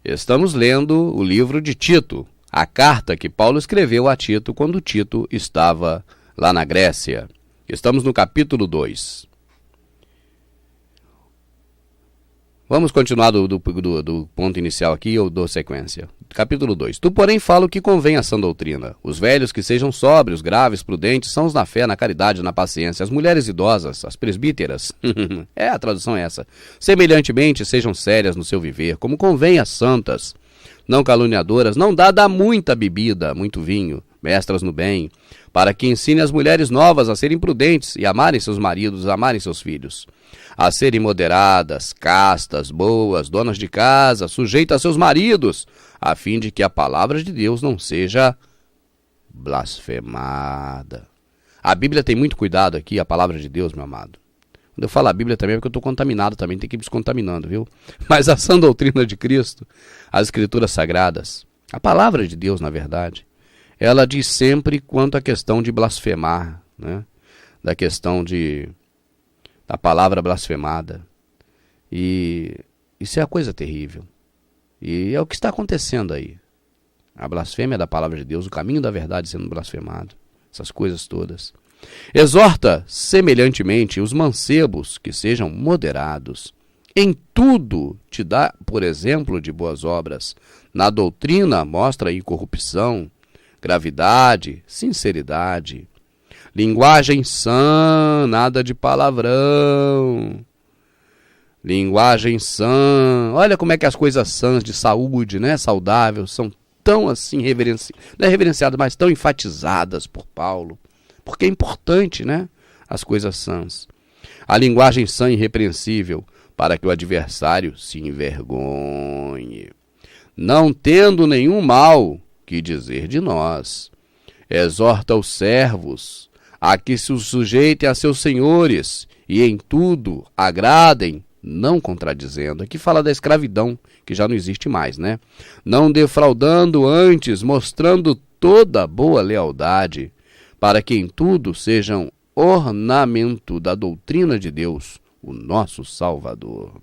Estamos lendo o livro de Tito, a carta que Paulo escreveu a Tito quando Tito estava lá na Grécia. Estamos no capítulo 2. Vamos continuar do ponto inicial aqui, eu dou sequência. Capítulo 2. Tu, porém, fala o que convém à sã doutrina. Os velhos que sejam sóbrios, graves, prudentes, sãos na fé, na caridade, na paciência. As mulheres idosas, as presbíteras. A tradução é essa. Semelhantemente, sejam sérias no seu viver, como convém às santas. Não caluniadoras, não dada a muita bebida, muito vinho, mestras no bem, para que ensine as mulheres novas a serem prudentes e amarem seus maridos, amarem seus filhos, a serem moderadas, castas, boas, donas de casa, sujeitas a seus maridos, a fim de que a palavra de Deus não seja blasfemada. A Bíblia tem muito cuidado aqui, a palavra de Deus, meu amado. Quando eu falo a Bíblia também é porque eu estou contaminado também, tem que ir descontaminando, viu? Mas a sã doutrina de Cristo, as Escrituras Sagradas, a palavra de Deus, na verdade, ela diz sempre quanto à questão de blasfemar, né? Da questão da palavra blasfemada. E isso é a coisa terrível. E é o que está acontecendo aí. A blasfêmia da palavra de Deus, o caminho da verdade sendo blasfemado, essas coisas todas. Exorta semelhantemente os mancebos que sejam moderados. Em tudo te dá, por exemplo, de boas obras. Na doutrina mostra incorrupção, gravidade, sinceridade. Linguagem sã, nada de palavrão. Linguagem sã. Olha como é que as coisas sãs de saúde, né, saudável, são tão assim não é reverenciadas, mas tão enfatizadas por Paulo. Porque é importante, né, as coisas sãs. A linguagem sã e irrepreensível, para que o adversário se envergonhe. Não tendo nenhum mal que dizer de nós. Exorta os servos a que se sujeitem a seus senhores e em tudo agradem, não contradizendo. Aqui fala da escravidão, que já não existe mais, né? Não defraudando antes, mostrando toda boa lealdade, para que em tudo sejam ornamento da doutrina de Deus, o nosso Salvador.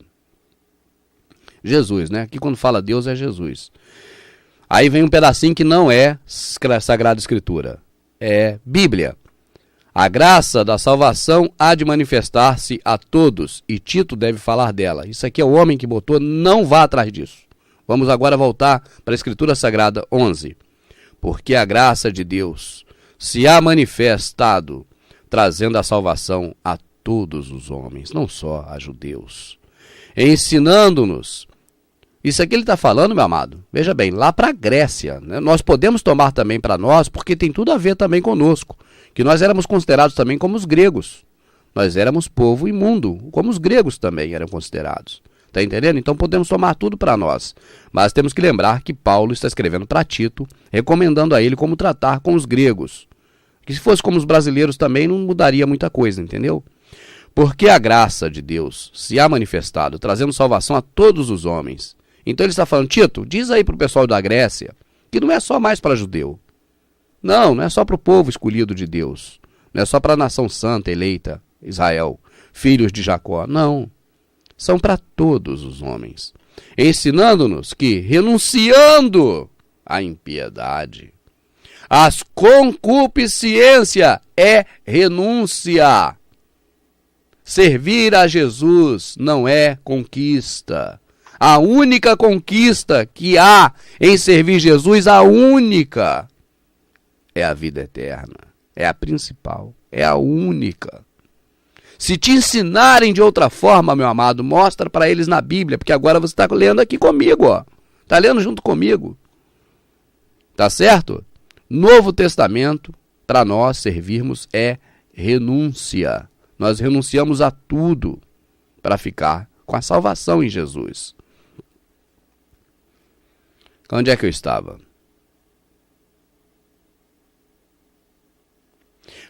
Jesus, né? Aqui quando fala Deus é Jesus. Aí vem um pedacinho que não é Sagrada Escritura, é Bíblia. A graça da salvação há de manifestar-se a todos, e Tito deve falar dela. Isso aqui é o homem que botou, não vá atrás disso. Vamos agora voltar para a Escritura Sagrada 11. Porque a graça de Deus se há manifestado, trazendo a salvação a todos os homens, não só a judeus, ensinando-nos. Isso aqui ele está falando, meu amado, veja bem, lá para a Grécia, né? Nós podemos tomar também para nós, porque tem tudo a ver também conosco, que nós éramos considerados também como os gregos. Nós éramos povo imundo, como os gregos também eram considerados. Está entendendo? Então podemos tomar tudo para nós. Mas temos que lembrar que Paulo está escrevendo para Tito, recomendando a ele como tratar com os gregos. Que se fosse como os brasileiros também não mudaria muita coisa, entendeu? Porque a graça de Deus se há manifestado, trazendo salvação a todos os homens. Então ele está falando, Tito, diz aí para o pessoal da Grécia, que não é só mais para judeu. Não é só para o povo escolhido de Deus. Não é só para a nação santa, eleita, Israel, filhos de Jacó. Não. São para todos os homens. Ensinando-nos que, renunciando à impiedade, as concupiscência é renúncia. Servir a Jesus não é conquista. A única conquista que há em servir Jesus, a única, é a vida eterna. É a principal, é a única. Se te ensinarem de outra forma, meu amado, mostra para eles na Bíblia, porque agora você está lendo aqui comigo, ó. Está lendo junto comigo. Tá certo? Novo Testamento, para nós servirmos, é renúncia. Nós renunciamos a tudo para ficar com a salvação em Jesus. Onde é que eu estava?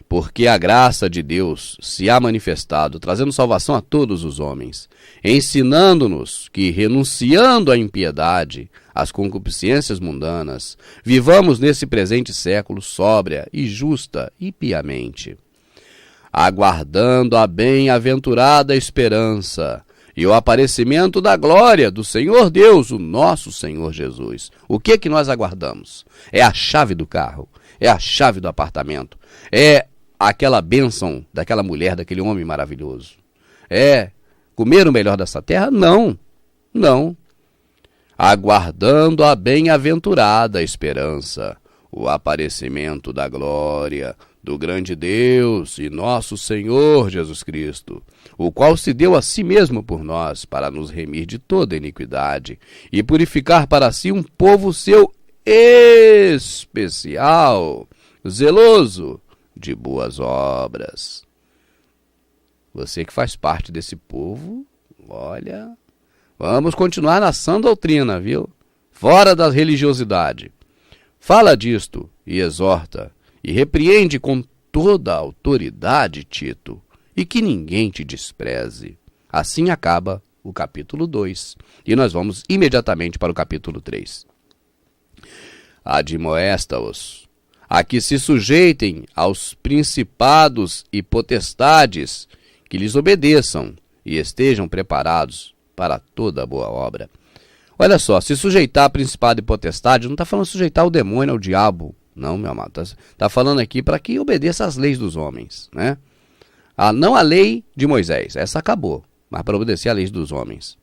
Porque a graça de Deus se há manifestado, trazendo salvação a todos os homens, ensinando-nos que, renunciando à impiedade, às concupiscências mundanas, vivamos nesse presente século sóbria e justa e piamente, aguardando a bem-aventurada esperança e o aparecimento da glória do Senhor Deus, o nosso Senhor Jesus. O que nós aguardamos? É a chave do carro, é a chave do apartamento, é aquela bênção daquela mulher, daquele homem maravilhoso. É comer o melhor dessa terra? Não, não. Aguardando a bem-aventurada esperança, o aparecimento da glória do grande Deus e nosso Senhor Jesus Cristo, o qual se deu a si mesmo por nós para nos remir de toda iniquidade e purificar para si um povo seu especial, zeloso de boas obras. Você que faz parte desse povo, olha, vamos continuar na sã doutrina, viu? Fora da religiosidade. Fala disto e exorta, e repreende com toda a autoridade, Tito, e que ninguém te despreze. Assim acaba o capítulo 2, e nós vamos imediatamente para o capítulo 3. Admoesta-os a que se sujeitem aos principados e potestades, que lhes obedeçam e estejam preparados para toda boa obra. Olha só, se sujeitar a principado e potestade, não está falando sujeitar o demônio, ao diabo. Não, meu amado, está falando aqui para que obedeça às leis dos homens, né? Não a lei de Moisés, essa acabou, mas para obedecer às leis dos homens.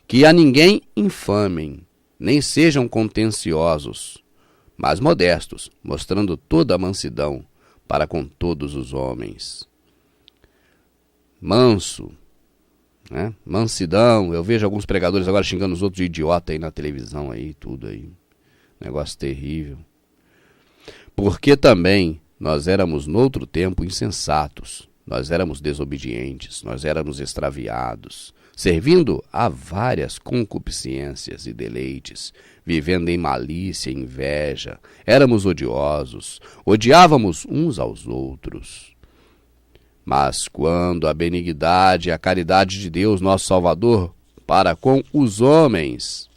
Que a ninguém infamem, nem sejam contenciosos, mas modestos, mostrando toda a mansidão para com todos os homens. Manso, né? Mansidão. Eu vejo alguns pregadores agora xingando os outros de idiota aí na televisão, aí, tudo aí. Negócio terrível. Porque também nós éramos noutro tempo insensatos, nós éramos desobedientes, nós éramos extraviados, servindo a várias concupiscências e deleites, vivendo em malícia e inveja, éramos odiosos, odiávamos uns aos outros. Mas quando a benignidade e a caridade de Deus, nosso Salvador, para com os homens...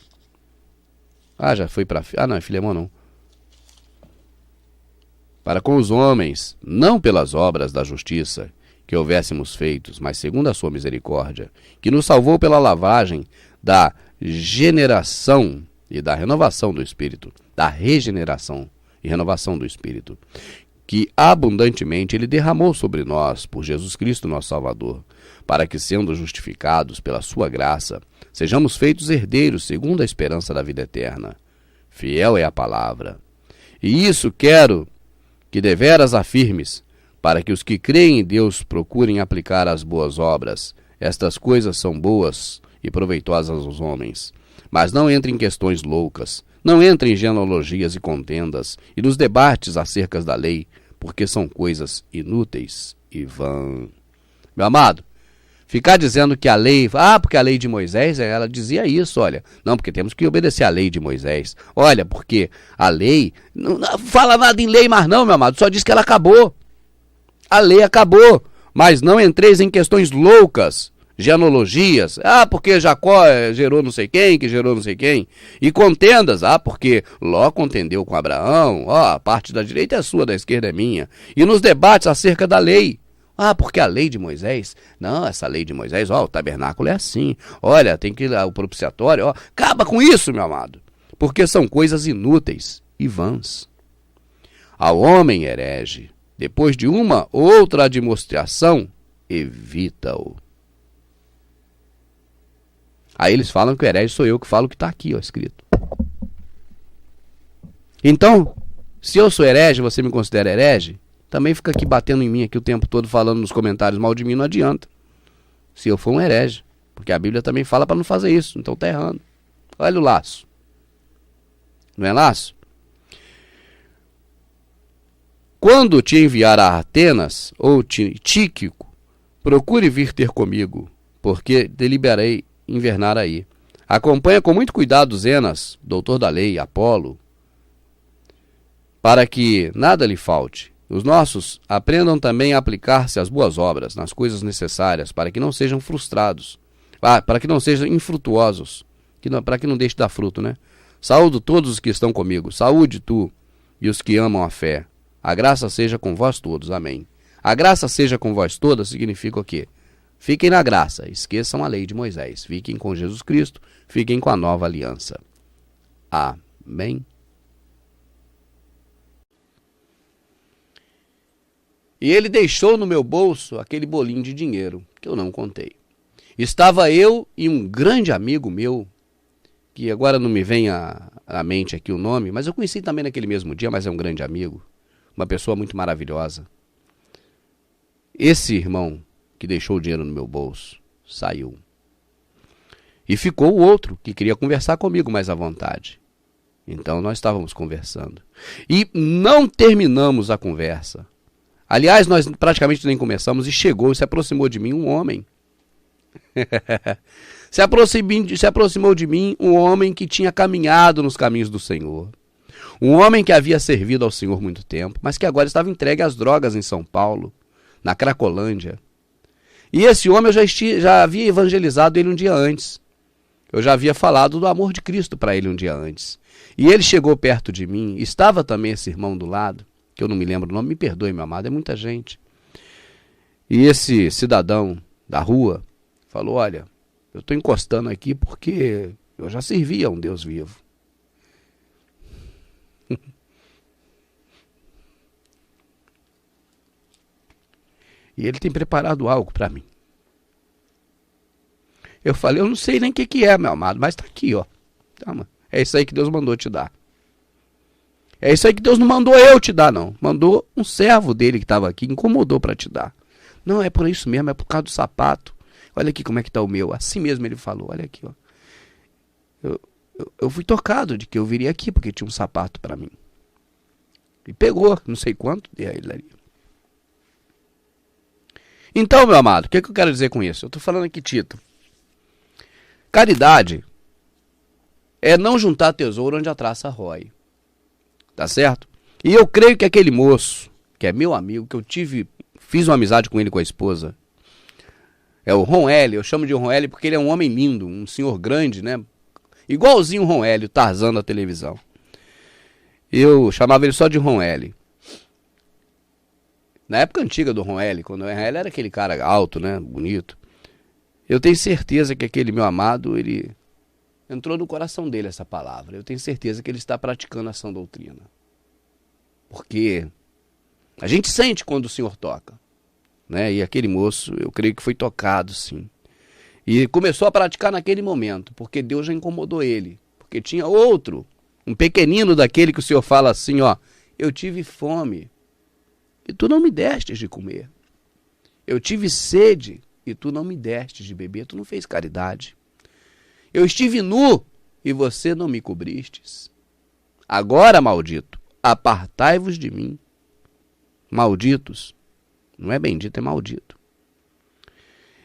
já foi para... não, é Filemão não. Para com os homens, não pelas obras da justiça que houvéssemos feitos, mas segundo a sua misericórdia, que nos salvou pela lavagem da generação e da renovação do Espírito, da regeneração e renovação do Espírito, que abundantemente Ele derramou sobre nós, por Jesus Cristo nosso Salvador, para que, sendo justificados pela sua graça, sejamos feitos herdeiros segundo a esperança da vida eterna. Fiel é a palavra. E isso quero que deveras afirmes, para que os que creem em Deus procurem aplicar as boas obras. Estas coisas são boas e proveitosas aos homens. Mas não entre em questões loucas, não entre em genealogias e contendas, e nos debates acerca da lei, porque são coisas inúteis e vãs. Meu amado, ficar dizendo que a lei... porque a lei de Moisés, ela dizia isso, olha. Não, porque temos que obedecer à lei de Moisés. Olha, porque a lei... Não fala nada em lei mais não, meu amado. Só diz que ela acabou. A lei acabou. Mas não entreis em questões loucas, genealogias. Porque Jacó gerou não sei quem, que gerou não sei quem. E contendas. Porque Ló contendeu com Abraão. A parte da direita é sua, da esquerda é minha. E nos debates acerca da lei. Porque a lei de Moisés, não, essa lei de Moisés, o tabernáculo é assim, olha, tem que ir ao propiciatório, acaba com isso, meu amado, porque são coisas inúteis e vãs. Ao homem herege, depois de uma outra admoestação, evita-o. Aí eles falam que o herege sou eu que falo que está aqui, escrito. Então, se eu sou herege, você me considera herege? Também fica aqui batendo em mim aqui o tempo todo, falando nos comentários mal de mim, não adianta. Se eu for um herege. Porque a Bíblia também fala para não fazer isso. Então tá errando. Olha o laço. Não é laço? Quando te enviar a Atenas ou Tíquico, procure vir ter comigo, porque deliberei invernar aí. Acompanha com muito cuidado Zenas, doutor da lei, Apolo, para que nada lhe falte. Os nossos aprendam também a aplicar-se às boas obras, nas coisas necessárias, para que não sejam frustrados, para que não sejam infrutuosos, para que não deixe de dar fruto, né? Saúdo todos os que estão comigo, saúde tu e os que amam a fé. A graça seja com vós todos, amém. A graça seja com vós todas significa o quê? Fiquem na graça, esqueçam a lei de Moisés. Fiquem com Jesus Cristo, fiquem com a nova aliança. Amém. E ele deixou no meu bolso aquele bolinho de dinheiro, que eu não contei. Estava eu e um grande amigo meu, que agora não me vem à mente aqui o nome, mas eu conheci também naquele mesmo dia, mas é um grande amigo, uma pessoa muito maravilhosa. Esse irmão que deixou o dinheiro no meu bolso saiu. E ficou o outro, que queria conversar comigo mais à vontade. Então nós estávamos conversando. E não terminamos a conversa. Aliás, nós praticamente nem começamos e chegou, se aproximou de mim um homem. Se aproximou de mim um homem que tinha caminhado nos caminhos do Senhor. Um homem que havia servido ao Senhor muito tempo, mas que agora estava entregue às drogas em São Paulo, na Cracolândia. E esse homem eu já havia evangelizado ele um dia antes. Eu já havia falado do amor de Cristo para ele um dia antes. E ele chegou perto de mim, estava também esse irmão do lado, que eu não me lembro o nome, me perdoe, meu amado, é muita gente. E esse cidadão da rua falou, olha, eu estou encostando aqui porque eu já servi a um Deus vivo. E ele tem preparado algo para mim. Eu falei, eu não sei nem o que é, meu amado, mas está aqui, ó. Toma. É isso aí que Deus mandou te dar. É isso aí que Deus não mandou eu te dar, não. Mandou um servo dele que estava aqui, incomodou para te dar. Não, é por isso mesmo, é por causa do sapato. Olha aqui como é que está o meu. Assim mesmo ele falou, olha aqui, ó. Eu fui tocado de que eu viria aqui porque tinha um sapato para mim. E pegou, não sei quanto, dei a ele ali. Então, meu amado, o que eu quero dizer com isso? Eu estou falando aqui, Tito. Caridade é não juntar tesouro onde a traça rói. Tá certo? E eu creio que aquele moço, que é meu amigo, que eu fiz uma amizade com ele, com a esposa, é o Ron L. Eu chamo de Ron L porque ele é um homem lindo, um senhor grande, né? Igualzinho o Ron L, o Tarzan da televisão. Eu chamava ele só de Ron L. Na época antiga do Ron L, quando o Ron L era aquele cara alto, né? Bonito. Eu tenho certeza que aquele meu amado, ele entrou no coração dele essa palavra. Eu tenho certeza que ele está praticando a sã doutrina. Porque a gente sente quando o Senhor toca, né? E aquele moço, eu creio que foi tocado, sim. E começou a praticar naquele momento, porque Deus já incomodou ele. Porque tinha outro, um pequenino daquele que o Senhor fala assim, ó, eu tive fome e tu não me destes de comer. Eu tive sede e tu não me destes de beber, tu não fez caridade. Eu estive nu e você não me cobristes. Agora, maldito, apartai-vos de mim. Malditos. Não é bendito, é maldito.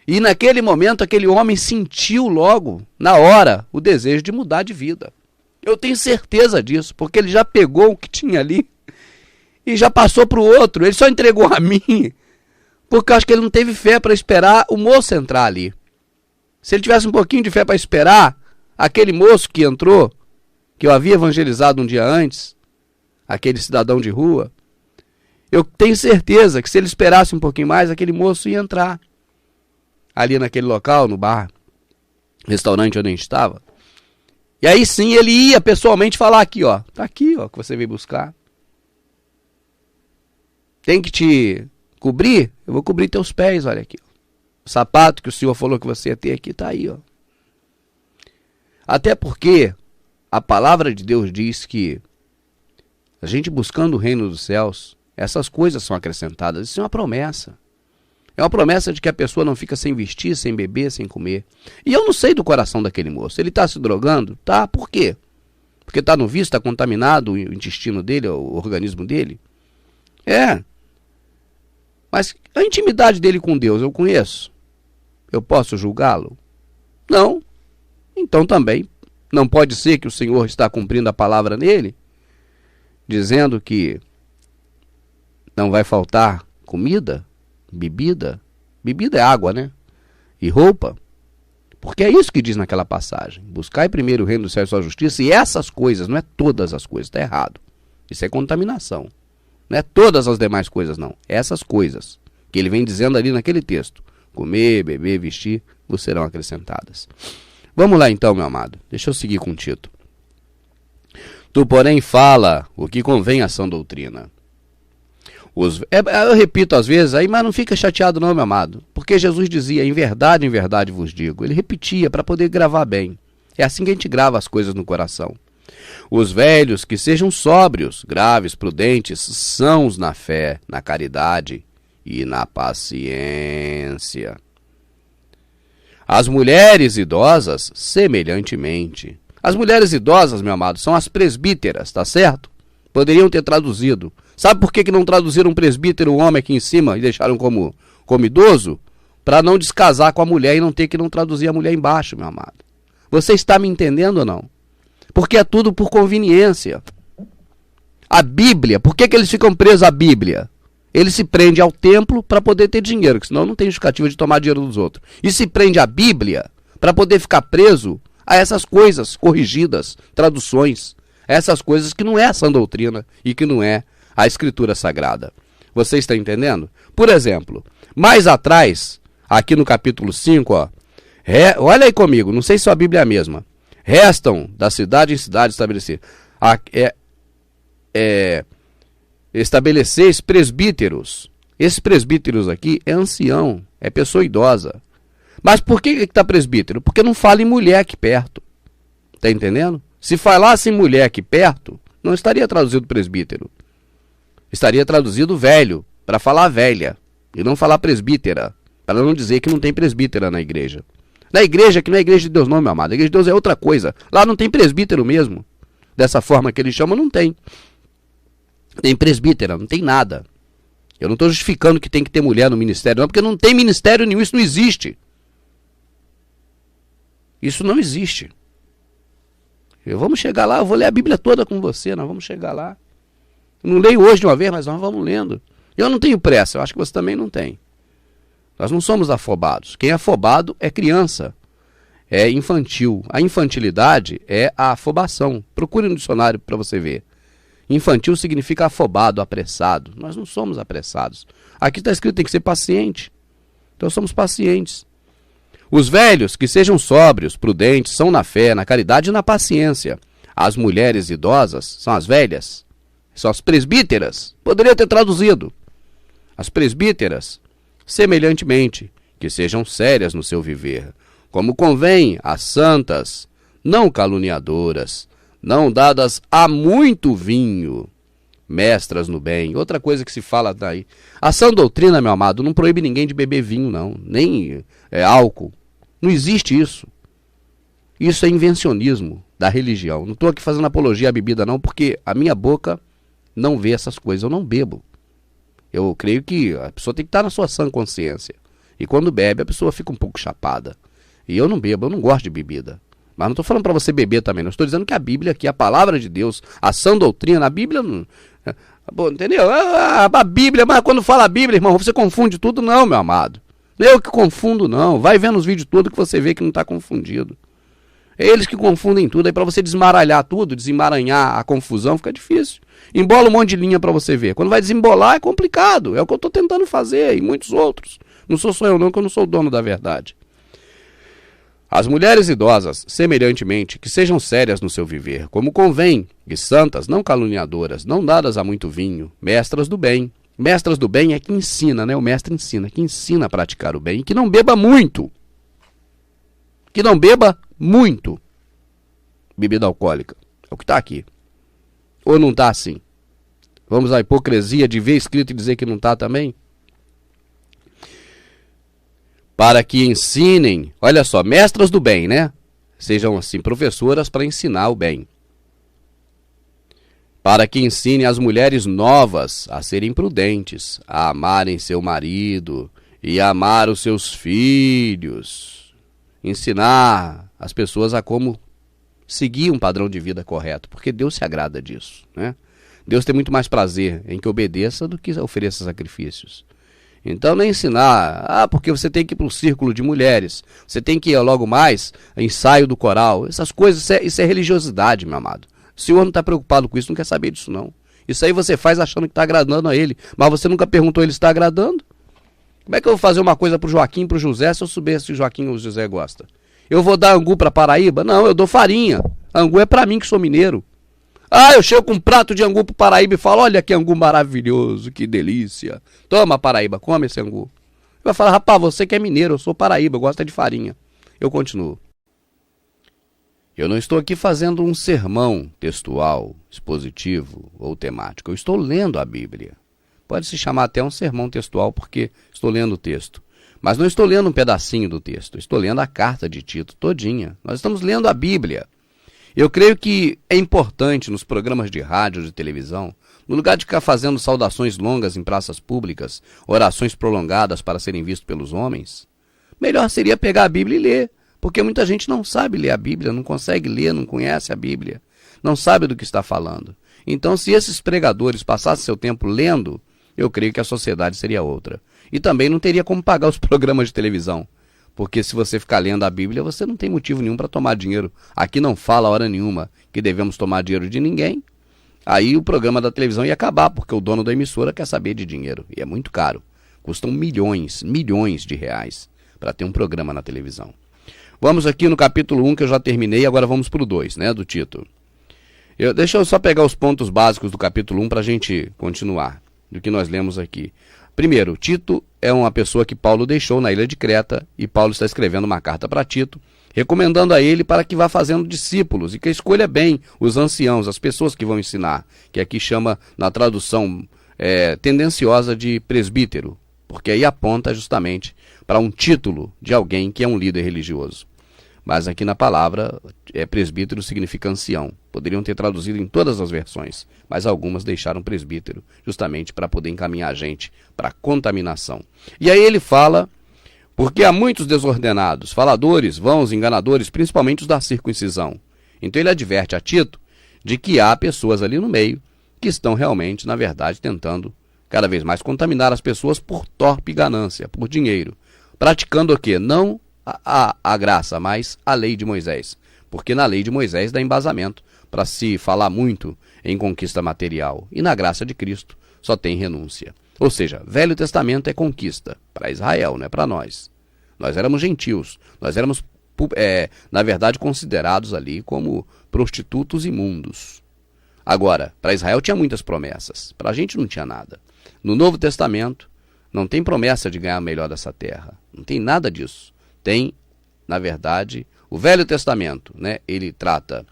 E naquele momento, aquele homem sentiu logo, na hora, o desejo de mudar de vida. Eu tenho certeza disso, porque ele já pegou o que tinha ali e já passou para o outro. Ele só entregou a mim, porque eu acho que ele não teve fé para esperar o moço entrar ali. Se ele tivesse um pouquinho de fé para esperar aquele moço que entrou, que eu havia evangelizado um dia antes, aquele cidadão de rua, eu tenho certeza que se ele esperasse um pouquinho mais, aquele moço ia entrar ali naquele local, no bar, restaurante onde a gente estava. E aí sim ele ia pessoalmente falar aqui, ó, tá aqui, ó, que você veio buscar. Tem que te cobrir? Eu vou cobrir teus pés, olha aqui. O sapato que o Senhor falou que você ia ter aqui, tá aí, ó. Até porque a palavra de Deus diz que a gente buscando o reino dos céus, essas coisas são acrescentadas. Isso é uma promessa. É uma promessa de que a pessoa não fica sem vestir, sem beber, sem comer. E eu não sei do coração daquele moço. Ele está se drogando? Tá. Por quê? Porque está no vício, está contaminado o intestino dele, o organismo dele? É. Mas a intimidade dele com Deus eu conheço? Eu posso julgá-lo? Não. Então também não pode ser que o Senhor está cumprindo a palavra nele, dizendo que não vai faltar comida, bebida. Bebida é água, né? E roupa. Porque é isso que diz naquela passagem. Buscai primeiro o reino do céu e sua justiça. E essas coisas, não é todas as coisas, está errado. Isso é contaminação. Não é todas as demais coisas, não. Essas coisas que ele vem dizendo ali naquele texto. comer, beber, vestir, vos serão acrescentadas. Vamos lá então, meu amado. Deixa eu seguir com Tito. Tu, porém, fala o que convém à sã doutrina. Eu repito às vezes, aí, mas não fica chateado não, meu amado. Porque Jesus dizia, em verdade vos digo. Ele repetia para poder gravar bem. É assim que a gente grava as coisas no coração. Os velhos que sejam sóbrios, graves, prudentes, sãos na fé, na caridade e na paciência. As mulheres idosas, semelhantemente. As mulheres idosas, meu amado, são as presbíteras, tá certo? Poderiam ter traduzido. Sabe por que não traduziram presbítero, o homem aqui em cima, e deixaram como idoso? Para não descasar com a mulher e não ter que não traduzir a mulher embaixo, meu amado. Você está me entendendo ou não? Porque é tudo por conveniência. A Bíblia, por que eles ficam presos à Bíblia? Ele se prende ao templo para poder ter dinheiro, que senão não tem justificativa de tomar dinheiro dos outros. E se prende à Bíblia para poder ficar preso a essas coisas corrigidas, traduções, essas coisas que não é a sã doutrina e que não é a Escritura Sagrada. Você está entendendo? Por exemplo, mais atrás, aqui no capítulo 5, ó, olha aí comigo, não sei se a Bíblia é a mesma. Restam da cidade em cidade estabeleceis presbíteros. Esses presbíteros aqui é ancião, é pessoa idosa. Mas por que está presbítero? Porque não fala em mulher aqui perto. Está entendendo? Se falasse em mulher aqui perto, não estaria traduzido presbítero. Estaria traduzido velho, para falar velha, e não falar presbítera, para não dizer que não tem presbítera na igreja. Na igreja, que não é a igreja de Deus não, meu amado. A igreja de Deus é outra coisa. Lá não tem presbítero mesmo. Dessa forma que eles chamam, não tem. Tem presbítera, não tem nada. Eu não estou justificando que tem que ter mulher no ministério, não, porque não tem ministério nenhum, isso não existe. Isso não existe. Vamos chegar lá, eu vou ler a Bíblia toda com você, nós vamos chegar lá. Eu não leio hoje de uma vez, mas nós vamos lendo. Eu não tenho pressa, eu acho que você também não tem. Nós não somos afobados. Quem é afobado é criança, é infantil. A infantilidade é a afobação. Procure no dicionário para você ver. Infantil significa afobado, apressado. Nós não somos apressados. Aqui está escrito que tem que ser paciente. Então somos pacientes. Os velhos que sejam sóbrios, prudentes, são na fé, na caridade e na paciência. As mulheres idosas são as velhas, são as presbíteras. Poderia ter traduzido. As presbíteras, semelhantemente, que sejam sérias no seu viver, como convém às santas, não caluniadoras, não dadas a muito vinho, mestras no bem. Outra coisa que se fala daí. A sã doutrina, meu amado, não proíbe ninguém de beber vinho, não, nem álcool. Não existe isso. Isso é invencionismo da religião. Não estou aqui fazendo apologia à bebida, não, porque a minha boca não vê essas coisas. Eu não bebo. Eu creio que a pessoa tem que estar na sua sã consciência. E quando bebe, a pessoa fica um pouco chapada. E eu não bebo, eu não gosto de bebida. Mas não estou falando para você beber também. Não estou dizendo que a Bíblia aqui, a palavra de Deus, a sã doutrina, a Bíblia... Não, entendeu? A Bíblia, mas quando fala a Bíblia, irmão, você confunde tudo? Não, meu amado. Eu que confundo, não. Vai vendo os vídeos todos que você vê que não está confundido. É eles que confundem tudo. Aí para você desmaralhar tudo, desemaranhar a confusão, fica difícil. Embola um monte de linha para você ver. Quando vai desembolar é complicado. É o que eu estou tentando fazer e muitos outros. Não sou só eu não, que eu não sou o dono da verdade. As mulheres idosas, semelhantemente, que sejam sérias no seu viver, como convém, e santas, não caluniadoras, não dadas a muito vinho, mestras do bem. Mestras do bem é que ensina, né? O mestre ensina, que ensina a praticar o bem e que não beba muito. Que não beba muito bebida alcoólica. É o que está aqui. Ou não está assim? Vamos à hipocrisia de ver escrito e dizer que não está também? Para que ensinem, olha só, mestras do bem, né? Sejam assim, professoras para ensinar o bem. Para que ensine as mulheres novas a serem prudentes, a amarem seu marido e a amar os seus filhos. Ensinar as pessoas a como seguir um padrão de vida correto, porque Deus se agrada disso, né? Deus tem muito mais prazer em que obedeça do que ofereça sacrifícios. Então não é ensinar, porque você tem que ir para o círculo de mulheres, você tem que ir logo mais ensaio do coral, essas coisas, isso é religiosidade, meu amado. O Senhor não está preocupado com isso, não quer saber disso não. Isso aí você faz achando que está agradando a Ele, mas você nunca perguntou Ele se está agradando. Como é que eu vou fazer uma coisa pro Joaquim e pro José se eu souber se o Joaquim ou o José gosta? Eu vou dar angu pra Paraíba? Não, eu dou farinha. Angu é pra mim que sou mineiro. Ah, eu chego com um prato de angu pro Paraíba e falo, olha que angu maravilhoso, que delícia. Toma, Paraíba, come esse angu. Ele vai falar, rapaz, você que é mineiro, eu sou Paraíba, eu gosto de farinha. Eu continuo. Eu não estou aqui fazendo um sermão textual, expositivo ou temático. Eu estou lendo a Bíblia. Pode se chamar até um sermão textual porque estou lendo o texto. Mas não estou lendo um pedacinho do texto, estou lendo a carta de Tito todinha. Nós estamos lendo a Bíblia. Eu creio que é importante nos programas de rádio, de televisão, no lugar de ficar fazendo saudações longas em praças públicas, orações prolongadas para serem vistas pelos homens, melhor seria pegar a Bíblia e ler, porque muita gente não sabe ler a Bíblia, não consegue ler, não conhece a Bíblia, não sabe do que está falando. Então, se esses pregadores passassem seu tempo lendo, eu creio que a sociedade seria outra. E também não teria como pagar os programas de televisão. Porque se você ficar lendo a Bíblia, você não tem motivo nenhum para tomar dinheiro. Aqui não fala hora nenhuma que devemos tomar dinheiro de ninguém. Aí o programa da televisão ia acabar, porque o dono da emissora quer saber de dinheiro. E é muito caro. Custam milhões de reais para ter um programa na televisão. Vamos aqui no capítulo 1, que eu já terminei, agora vamos para o 2, né, do Tito. Deixa eu só pegar os pontos básicos do capítulo 1 para a gente continuar, do que nós lemos aqui. Primeiro, Tito é uma pessoa que Paulo deixou na ilha de Creta, e Paulo está escrevendo uma carta para Tito, recomendando a ele para que vá fazendo discípulos e que escolha bem os anciãos, as pessoas que vão ensinar, que aqui chama, na tradução tendenciosa, de presbítero, porque aí aponta justamente para um título de alguém que é um líder religioso. Mas aqui na palavra, presbítero significa ancião. Poderiam ter traduzido em todas as versões, mas algumas deixaram presbítero, justamente para poder encaminhar a gente para a contaminação. E aí ele fala, porque há muitos desordenados, faladores, vãos, enganadores, principalmente os da circuncisão. Então ele adverte a Tito de que há pessoas ali no meio que estão realmente, na verdade, tentando cada vez mais contaminar as pessoas por torpe ganância, por dinheiro. Praticando o quê? Não a graça, mas a lei de Moisés. Porque na lei de Moisés dá embasamento para se falar muito em conquista material. E na graça de Cristo só tem renúncia. Ou seja, Velho Testamento é conquista para Israel, não é para nós. Nós éramos gentios. Nós éramos, na verdade, considerados ali como prostitutos imundos. Agora, para Israel tinha muitas promessas. Para a gente não tinha nada. No Novo Testamento não tem promessa de ganhar o melhor dessa terra. Não tem nada disso. Tem, na verdade, o Velho Testamento, né? Ele trata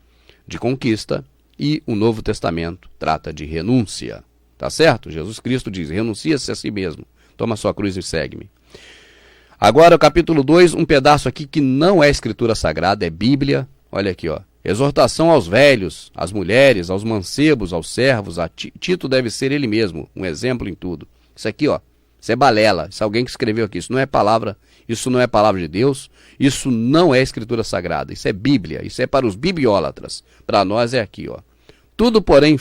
de conquista e o Novo Testamento trata de renúncia. Tá certo? Jesus Cristo diz, renuncia-se a si mesmo. Toma sua cruz e segue-me. Agora o capítulo 2, um pedaço aqui que não é escritura sagrada, é Bíblia. Olha aqui, ó. Exortação aos velhos, às mulheres, aos mancebos, aos servos. A Tito deve ser ele mesmo, um exemplo em tudo. Isso aqui, ó. Isso é balela, isso é alguém que escreveu aqui, isso não é palavra de Deus, isso não é escritura sagrada, isso é Bíblia, isso é para os bibliólatras, para nós é aqui, ó. Tu, porém,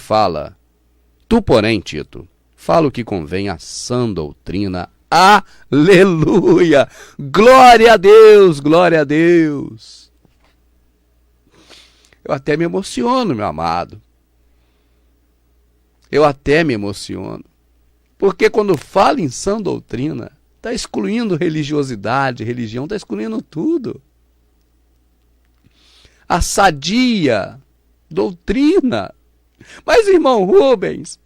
Tito, fala o que convém à sã doutrina, aleluia, glória a Deus, glória a Deus. Eu até me emociono, meu amado, porque quando fala em sã doutrina, está excluindo religiosidade, religião, está excluindo tudo. A sadia doutrina. Mas, irmão Rubens,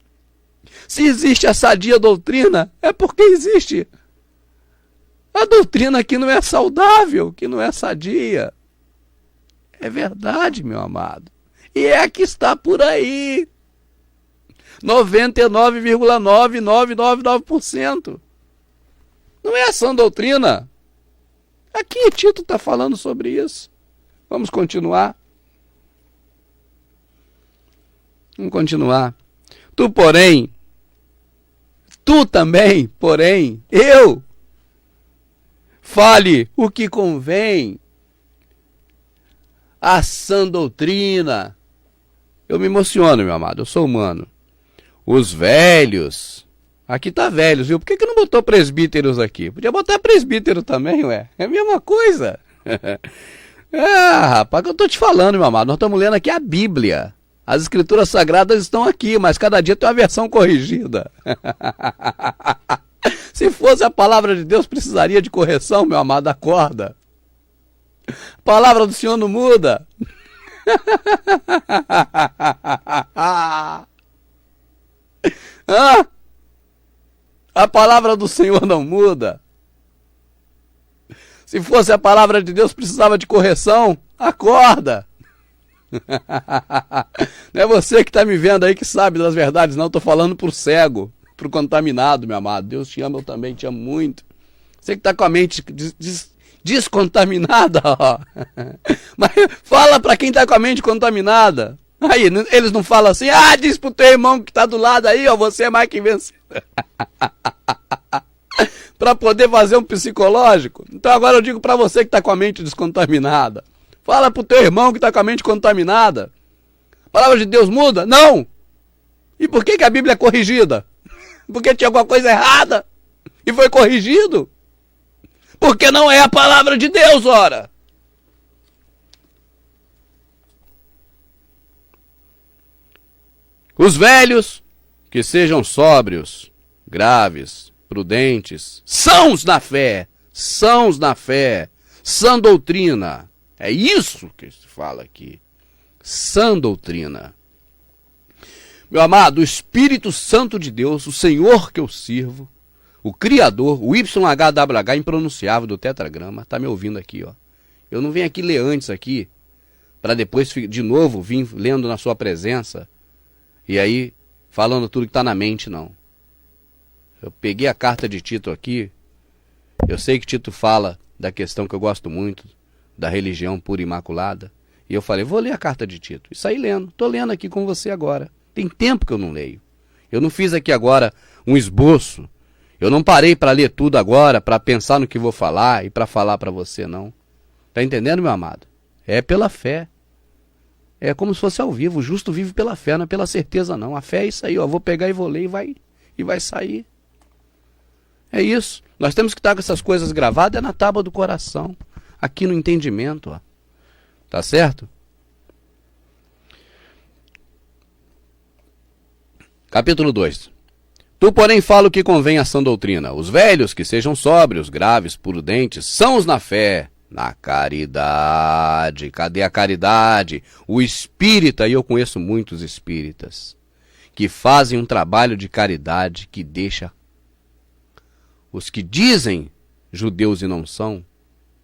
se existe a sadia doutrina, é porque existe a doutrina que não é saudável, que não é sadia. É verdade, meu amado. E é a que está por aí. 99,9999%. Não é a sã doutrina. Aqui Tito está falando sobre isso. Vamos continuar. Tu também, porém, eu, fale o que convém à sã doutrina. Eu me emociono, meu amado, eu sou humano. Os velhos, aqui tá velhos, viu? Por que não botou presbíteros aqui? Podia botar presbítero também, ué. É a mesma coisa. Rapaz, que eu tô te falando, meu amado. Nós estamos lendo aqui a Bíblia. As escrituras sagradas estão aqui, mas cada dia tem uma versão corrigida. Se fosse a palavra de Deus, precisaria de correção, meu amado, acorda. A palavra do Senhor não muda. A palavra do Senhor não muda. Se fosse a palavra de Deus, precisava de correção. Acorda. Não é você que está me vendo aí que sabe das verdades, não. Estou falando para o cego, para o contaminado, meu amado. Deus te ama, eu também te amo muito. Você que está com a mente descontaminada, ó. Mas fala para quem está com a mente contaminada. Aí, eles não falam assim, diz pro teu irmão que está do lado aí, ó, você é mais que vencedor. Para poder fazer um psicológico. Então agora eu digo para você que está com a mente descontaminada. Fala pro teu irmão que está com a mente contaminada. A palavra de Deus muda? Não! E por que a Bíblia é corrigida? Porque tinha alguma coisa errada e foi corrigido? Porque não é a palavra de Deus, ora! Os velhos que sejam sóbrios, graves, prudentes, sãos na fé, sã doutrina. É isso que se fala aqui. Sã doutrina. Meu amado, o Espírito Santo de Deus, o Senhor que eu sirvo, o Criador, o YHWH impronunciável do tetragrama, está me ouvindo aqui, ó. Eu não venho aqui ler antes aqui, para depois de novo vir lendo na sua presença, e aí falando tudo que está na mente, não. Eu peguei a carta de Tito aqui, eu sei que Tito fala da questão que eu gosto muito, da religião pura e imaculada. E eu falei, vou ler a carta de Tito. E saí lendo. Estou lendo aqui com você agora. Tem tempo que eu não leio. Eu não fiz aqui agora um esboço. Eu não parei para ler tudo agora, para pensar no que vou falar e para falar para você, não. Tá entendendo, meu amado? É pela fé. É como se fosse ao vivo. O justo vive pela fé, não é pela certeza, não. A fé é isso aí, ó. Vou pegar e vou ler e vai sair. É isso. Nós temos que estar com essas coisas gravadas na tábua do coração. Aqui no entendimento, ó. Tá certo? Capítulo 2. Tu, porém, fala o que convém à sã doutrina. Os velhos que sejam sóbrios, graves, prudentes, sãos na fé, na caridade. Cadê a caridade? O espírita, e eu conheço muitos espíritas, que fazem um trabalho de caridade que deixa os que dizem judeus e não são,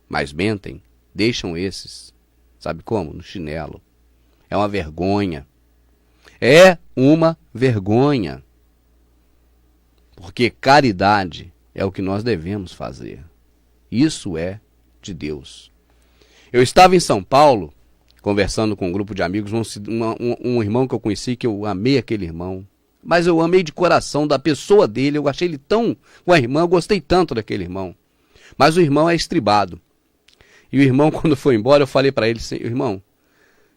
mas mentem, deixam esses, sabe como? No chinelo. É uma vergonha. É uma vergonha. Porque caridade é o que nós devemos fazer. Isso é de Deus. Eu estava em São Paulo, conversando com um grupo de amigos, um irmão que eu conheci, que eu amei aquele irmão. Mas eu amei de coração da pessoa dele, eu achei ele tão... Com a irmã, eu gostei tanto daquele irmão. Mas o irmão é estribado. E o irmão, quando foi embora, eu falei para ele assim, irmão,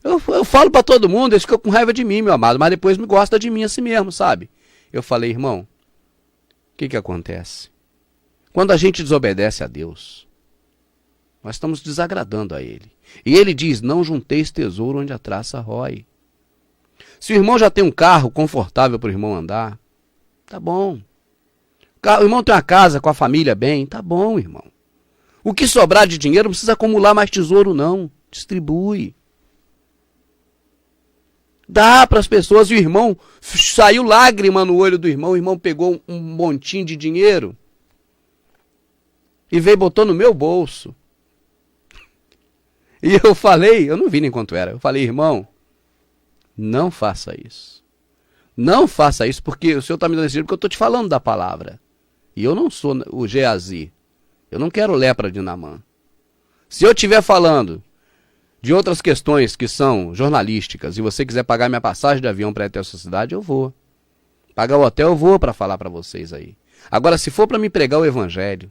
eu falo para todo mundo, eles ficam com raiva de mim, meu amado, mas depois me gosta de mim assim mesmo, sabe? Eu falei, irmão, o que acontece? Quando a gente desobedece a Deus, nós estamos desagradando a Ele. E Ele diz, não junteis tesouro onde a traça rói. Se o irmão já tem um carro confortável para o irmão andar, tá bom. O irmão tem uma casa com a família bem, tá bom, irmão. O que sobrar de dinheiro não precisa acumular mais tesouro, não. Distribui. Dá para as pessoas. E o irmão, saiu lágrima no olho do irmão. O irmão pegou um montinho de dinheiro e veio e botou no meu bolso. E eu falei, eu não vi nem quanto era. Eu falei, irmão, não faça isso. Não faça isso, porque o Senhor está me dando esse dinheiro porque eu estou te falando da palavra. E eu não sou o Geazi. Eu não quero lepra de Naamã. Se eu estiver falando de outras questões que são jornalísticas e você quiser pagar minha passagem de avião para ir até essa cidade, eu vou. Pagar o hotel, eu vou para falar para vocês aí. Agora, se for para me pregar o evangelho,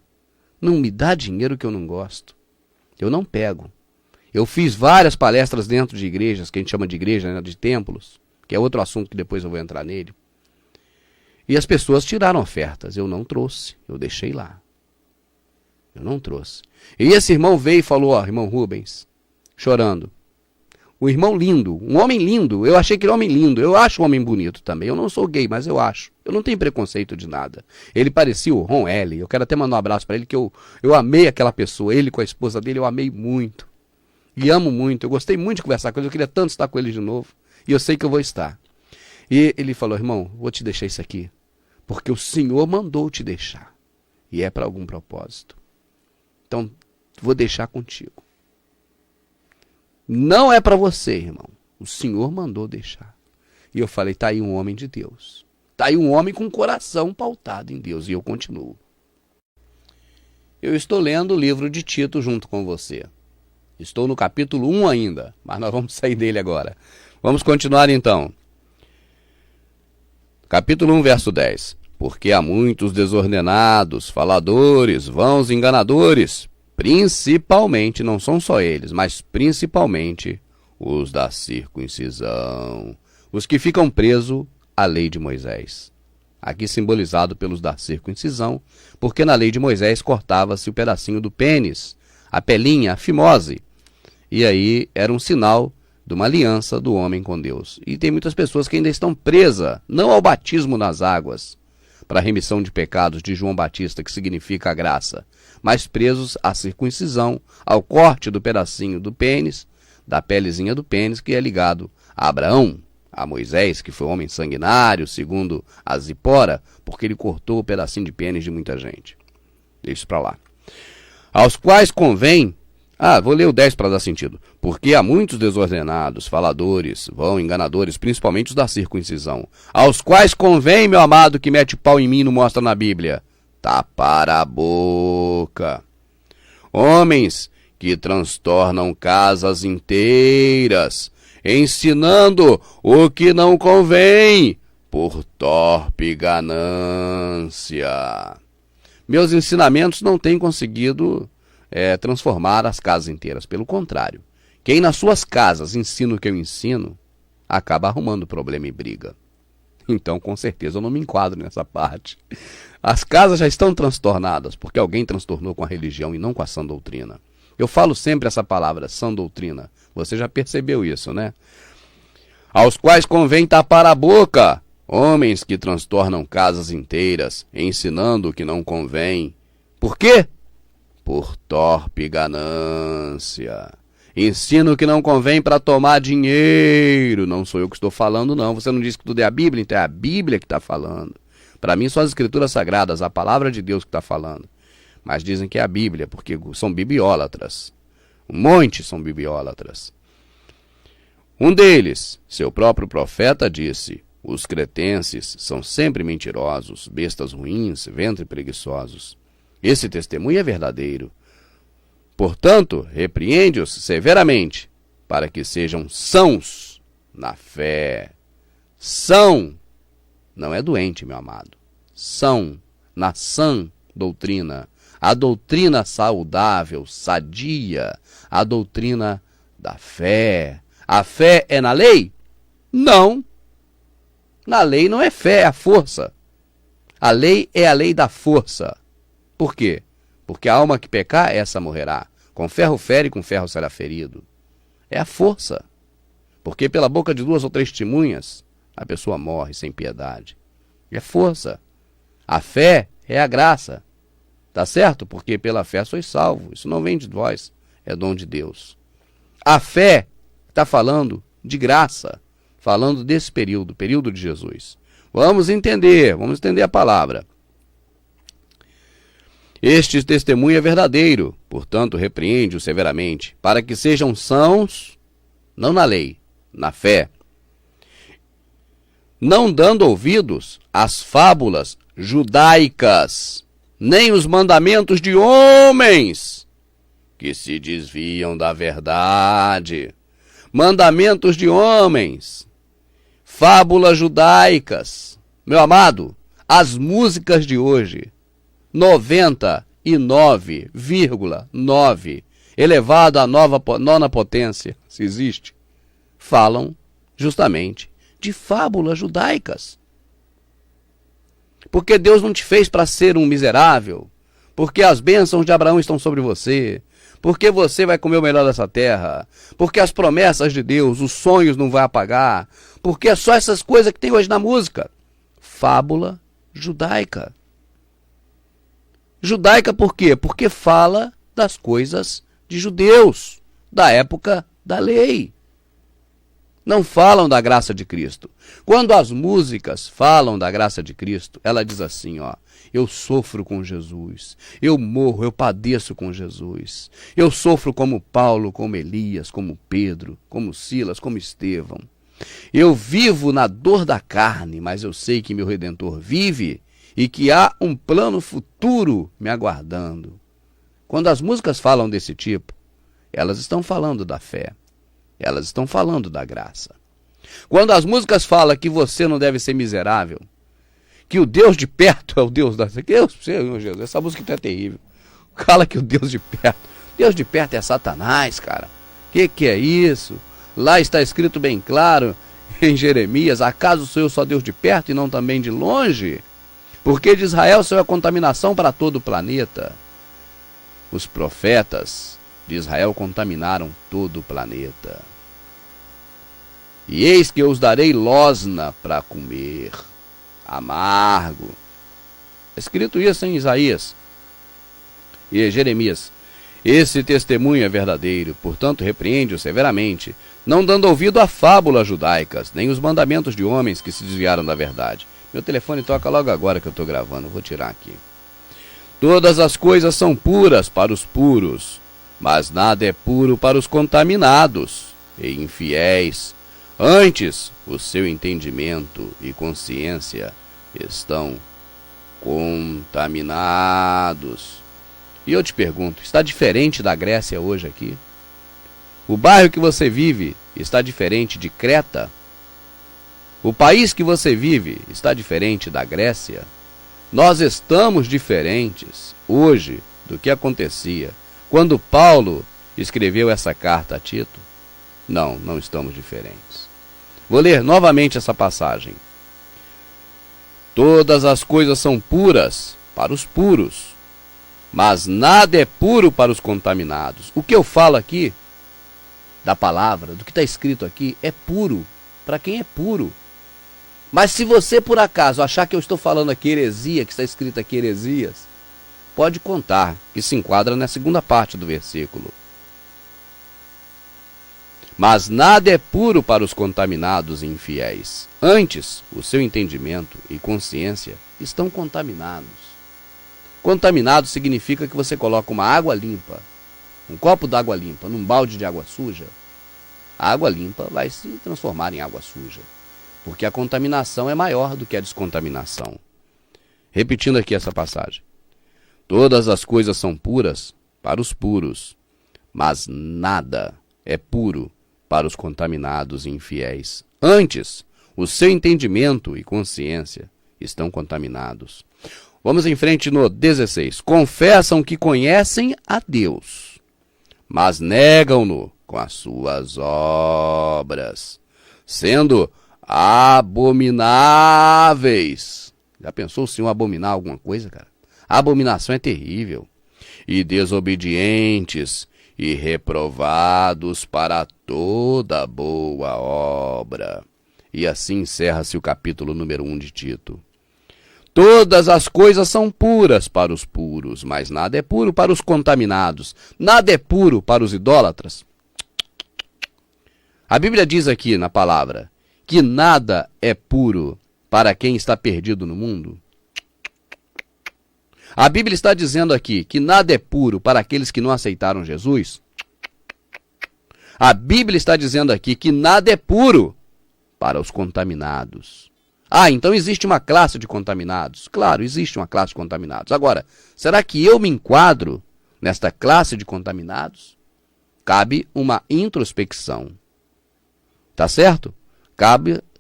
não me dá dinheiro que eu não gosto. Eu não pego. Eu fiz várias palestras dentro de igrejas, que a gente chama de igreja, né, de templos, que é outro assunto que depois eu vou entrar nele. E as pessoas tiraram ofertas. Eu não trouxe. Eu deixei lá. Eu não trouxe. E esse irmão veio e falou, ó, irmão Rubens, chorando. O irmão lindo, um homem lindo. Eu achei aquele homem lindo. Eu acho um homem bonito também. Eu não sou gay, mas eu acho. Eu não tenho preconceito de nada. Ele parecia o Ron L. Eu quero até mandar um abraço para ele, que eu amei aquela pessoa. Ele com a esposa dele, eu amei muito. E amo muito. Eu gostei muito de conversar com ele. Eu queria tanto estar com ele de novo. E eu sei que eu vou estar. E ele falou, irmão, vou te deixar isso aqui. Porque o Senhor mandou te deixar. E é para algum propósito. Então, vou deixar contigo. Não é para você, irmão. O Senhor mandou deixar. E eu falei, tá aí um homem de Deus. Tá aí um homem com o coração pautado em Deus. E eu continuo. Eu estou lendo o livro de Tito junto com você. Estou no capítulo 1 ainda, mas nós vamos sair dele agora. Vamos continuar então. Capítulo 1, verso 10. Porque há muitos desordenados, faladores, vãos enganadores, principalmente, não são só eles, mas principalmente os da circuncisão, os que ficam presos à lei de Moisés. Aqui simbolizado pelos da circuncisão, porque na lei de Moisés cortava-se o pedacinho do pênis, a pelinha, a fimose, e aí era um sinal de uma aliança do homem com Deus. E tem muitas pessoas que ainda estão presas, não ao batismo nas águas, para a remissão de pecados de João Batista, que significa a graça, mas presos à circuncisão, ao corte do pedacinho do pênis, da pelezinha do pênis, que é ligado a Abraão, a Moisés, que foi um homem sanguinário, segundo a Zipora, porque ele cortou o pedacinho de pênis de muita gente. Deixa isso para lá. Aos quais convém... vou ler o 10 para dar sentido. Porque há muitos desordenados, faladores, vão enganadores, principalmente os da circuncisão, aos quais convém, meu amado, que mete pau em mim, não mostra na Bíblia, tapar a boca. Homens que transtornam casas inteiras, ensinando o que não convém, por torpe ganância. Meus ensinamentos não têm conseguido transformar as casas inteiras. Pelo contrário, quem nas suas casas ensina o que eu ensino, acaba arrumando problema e briga. Então, com certeza, eu não me enquadro nessa parte. As casas já estão transtornadas, porque alguém transtornou com a religião e não com a sã doutrina. Eu falo sempre essa palavra, sã doutrina. Você já percebeu isso, né? Aos quais convém tapar a boca, homens que transtornam casas inteiras, ensinando o que não convém. Por quê? Por torpe ganância. Ensino o que não convém para tomar dinheiro. Não sou eu que estou falando, não. Você não disse que tudo é a Bíblia? Então é a Bíblia que está falando. Para mim são as Escrituras Sagradas, a palavra de Deus que está falando. Mas dizem que é a Bíblia, porque são bibliólatras. Um monte são bibliólatras. Um deles, seu próprio profeta, disse: os cretenses são sempre mentirosos, bestas ruins, ventre preguiçosos. Esse testemunho é verdadeiro. Portanto, repreende-os severamente, para que sejam sãos na fé. São, não é doente, meu amado. São na sã doutrina. A doutrina saudável, sadia, a doutrina da fé. A fé é na lei? Não. Na lei não é fé, é a força. A lei é a lei da força. Por quê? Porque a alma que pecar, essa morrerá. Com ferro fere, com ferro será ferido. É a força. Porque pela boca de 2 ou 3 testemunhas, a pessoa morre sem piedade. É força. A fé é a graça. Tá certo? Porque pela fé sois salvo. Isso não vem de vós, é dom de Deus. A fé está falando de graça, falando desse período, período de Jesus. Vamos entender a palavra. Este testemunho é verdadeiro, portanto, repreende-o severamente, para que sejam sãos, não na lei, na fé, não dando ouvidos às fábulas judaicas, nem os mandamentos de homens que se desviam da verdade. Mandamentos de homens, fábulas judaicas. Meu amado, as músicas de hoje, 99,9 elevado à nona potência, se existe, falam justamente de fábulas judaicas. Porque Deus não te fez para ser um miserável, porque as bênçãos de Abraão estão sobre você, porque você vai comer o melhor dessa terra, porque as promessas de Deus, os sonhos não vai apagar, porque é só essas coisas que tem hoje na música. fábula judaica. Judaica por quê? Porque fala das coisas de judeus, da época da lei. Não falam da graça de Cristo. Quando as músicas falam da graça de Cristo, ela diz assim, ó: eu sofro com Jesus, eu morro, eu padeço com Jesus, eu sofro como Paulo, como Elias, como Pedro, como Silas, como Estevão. Eu vivo na dor da carne, mas eu sei que meu Redentor vive e que há um plano futuro me aguardando. Quando as músicas falam desse tipo, elas estão falando da fé. Elas estão falando da graça. Quando as músicas falam que você não deve ser miserável, que o Deus de perto é o Deus da... Deus, Senhor Jesus, essa música é terrível. Fala que o Deus de perto é Satanás, cara. Que é isso? Lá está escrito bem claro em Jeremias: acaso sou eu só Deus de perto e não também de longe? Porque de Israel saiu a contaminação para todo o planeta. Os profetas de Israel contaminaram todo o planeta. E eis que eu os darei losna para comer, amargo. Escrito isso em Isaías e Jeremias. Esse testemunho é verdadeiro, portanto repreende-o severamente, não dando ouvido a fábulas judaicas, nem os mandamentos de homens que se desviaram da verdade. Meu telefone toca logo agora que eu estou gravando, vou tirar aqui. Todas as coisas são puras para os puros, mas nada é puro para os contaminados e infiéis. Antes, o seu entendimento e consciência estão contaminados. E eu te pergunto, está diferente da Grécia hoje aqui? O bairro que você vive está diferente de Creta? O país que você vive está diferente da Grécia? Nós estamos diferentes hoje do que acontecia quando Paulo escreveu essa carta a Tito? Não, não estamos diferentes. Vou ler novamente essa passagem. Todas as coisas são puras para os puros, mas nada é puro para os contaminados. O que eu falo aqui, da palavra, do que está escrito aqui, é puro para quem é puro. Mas se você, por acaso, achar que eu estou falando aqui heresia, que está escrito aqui heresias, pode contar que se enquadra na segunda parte do versículo. Mas nada é puro para os contaminados e infiéis. Antes, o seu entendimento e consciência estão contaminados. Contaminado significa que você coloca uma água limpa, um copo d'água limpa, num balde de água suja. A água limpa vai se transformar em água suja, porque a contaminação é maior do que a descontaminação. Repetindo aqui essa passagem. Todas as coisas são puras para os puros, mas nada é puro para os contaminados e infiéis. Antes, o seu entendimento e consciência estão contaminados. Vamos em frente no 16. Confessam que conhecem a Deus, mas negam-no com as suas obras, sendo abomináveis. Já pensou o senhor abominar alguma coisa, cara? A abominação é terrível. E desobedientes e reprovados para toda boa obra. E assim encerra-se o capítulo número 1 de Tito. Todas as coisas são puras para os puros, mas nada é puro para os contaminados. Nada é puro para os idólatras. A Bíblia diz aqui na palavra que nada é puro para quem está perdido no mundo. A Bíblia está dizendo aqui que nada é puro para aqueles que não aceitaram Jesus. A Bíblia está dizendo aqui que nada é puro para os contaminados. Ah, então existe uma classe de contaminados? Claro, existe uma classe de contaminados. Agora, será que eu me enquadro nesta classe de contaminados? Cabe uma introspecção. Tá certo?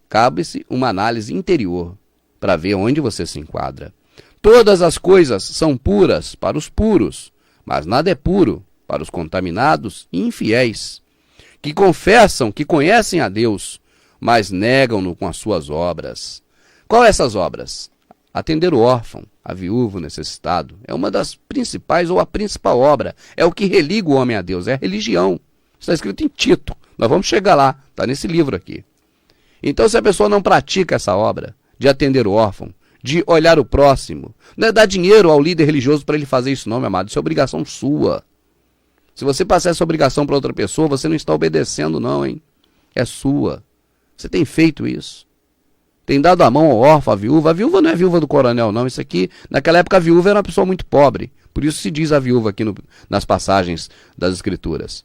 Cabe-se uma análise interior para ver onde você se enquadra. Todas as coisas são puras para os puros, mas nada é puro para os contaminados e infiéis, que confessam que conhecem a Deus, mas negam-no com as suas obras. Qual essas obras? Atender o órfão, a viúva, o necessitado. É uma das principais ou a principal obra. É o que religa o homem a Deus, é a religião. Está escrito em Tito. Nós vamos chegar lá, está nesse livro aqui. Então, se a pessoa não pratica essa obra de atender o órfão, de olhar o próximo. Não é dar dinheiro ao líder religioso para ele fazer isso não, meu amado. Isso é obrigação sua. Se você passar essa obrigação para outra pessoa, você não está obedecendo não, hein? É sua. Você tem feito isso. Tem dado a mão ao órfão, à viúva. A viúva não é viúva do coronel, não. Isso aqui, naquela época, a viúva era uma pessoa muito pobre. Por isso se diz a viúva aqui nas passagens das Escrituras.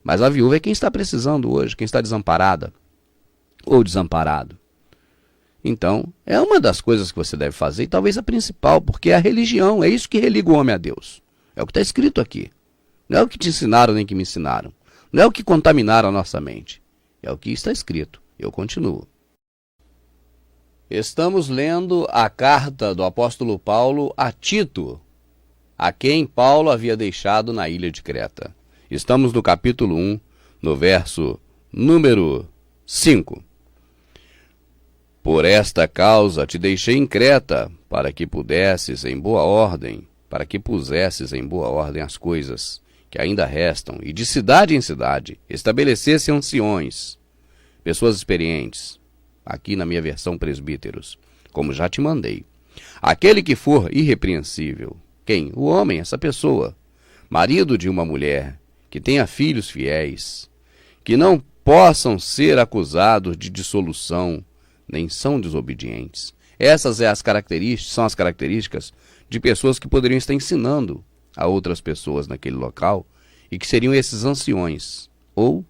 Mas a viúva é quem está precisando hoje, quem está desamparada ou desamparado. Então, é uma das coisas que você deve fazer, e talvez a principal, porque é a religião, é isso que religa o homem a Deus. É o que está escrito aqui. Não é o que te ensinaram nem que me ensinaram. Não é o que contaminaram a nossa mente. É o que está escrito. Eu continuo. Estamos lendo a carta do apóstolo Paulo a Tito, a quem Paulo havia deixado na ilha de Creta. Estamos no capítulo 1, no verso número 5. Por esta causa te deixei em Creta, para que pusesses em boa ordem as coisas que ainda restam, e de cidade em cidade estabelecesse anciões, pessoas experientes, aqui na minha versão presbíteros, como já te mandei. Aquele que for irrepreensível, quem? O homem, essa pessoa, marido de uma mulher, que tenha filhos fiéis, que não possam ser acusados de dissolução, nem são desobedientes. Essas são as características de pessoas que poderiam estar ensinando a outras pessoas naquele local, e que seriam esses anciões, ou,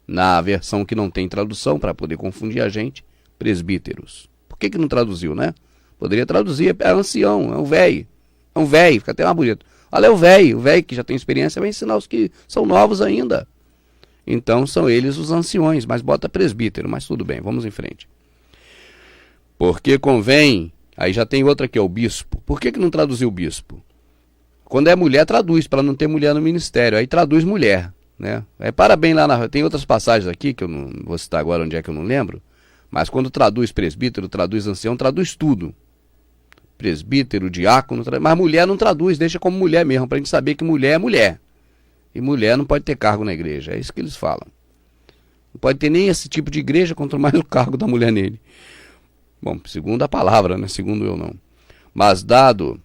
na versão que não tem tradução, para poder confundir a gente, presbíteros. Por que não traduziu, né? Poderia traduzir, é ancião, é um velho. É um velho, fica até mais bonito. Olha, o velho que já tem experiência vai ensinar os que são novos ainda. Então são eles os anciões, mas bota presbítero, mas tudo bem, vamos em frente. Porque convém, aí já tem outra que é o bispo. Por que não traduziu o bispo? Quando é mulher, traduz, para não ter mulher no ministério, aí traduz mulher, né? Para bem lá, tem outras passagens aqui, que eu não vou citar agora onde é que eu não lembro, mas quando traduz presbítero, traduz ancião, traduz tudo. Presbítero, diácono, mas mulher não traduz, deixa como mulher mesmo, para a gente saber que mulher é mulher. E mulher não pode ter cargo na igreja, é isso que eles falam. Não pode ter nem esse tipo de igreja, quanto mais o cargo da mulher nele. Bom, segundo a palavra, né? Segundo eu não. Mas dado...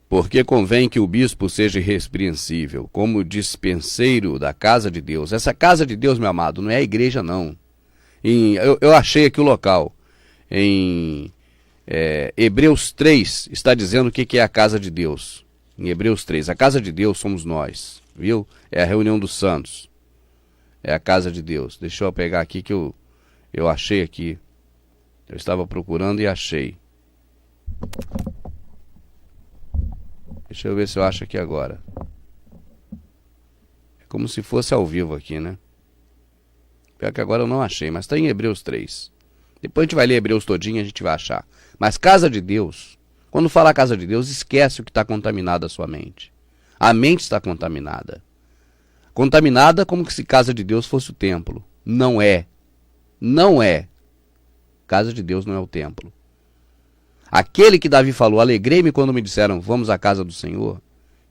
porque convém que o bispo seja irrepreensível, como dispenseiro da casa de Deus. Essa casa de Deus, meu amado, não é a igreja, não. Eu achei aqui o local. Em Hebreus 3 está dizendo o que é a casa de Deus. Em Hebreus 3, a casa de Deus somos nós, viu? É a reunião dos santos. É a casa de Deus. Deixa eu pegar aqui que eu achei aqui. Eu estava procurando e achei. Deixa eu ver se eu acho aqui agora. É como se fosse ao vivo aqui, né? Pior que agora eu não achei, mas está em Hebreus 3. Depois a gente vai ler Hebreus todinho e a gente vai achar. Mas casa de Deus, quando falar casa de Deus, esquece o que está contaminado a sua mente. A mente está contaminada. Contaminada como se casa de Deus fosse o templo. Não é. Não é. Casa de Deus não é o templo. Aquele que Davi falou, alegrei-me quando me disseram, vamos à casa do Senhor.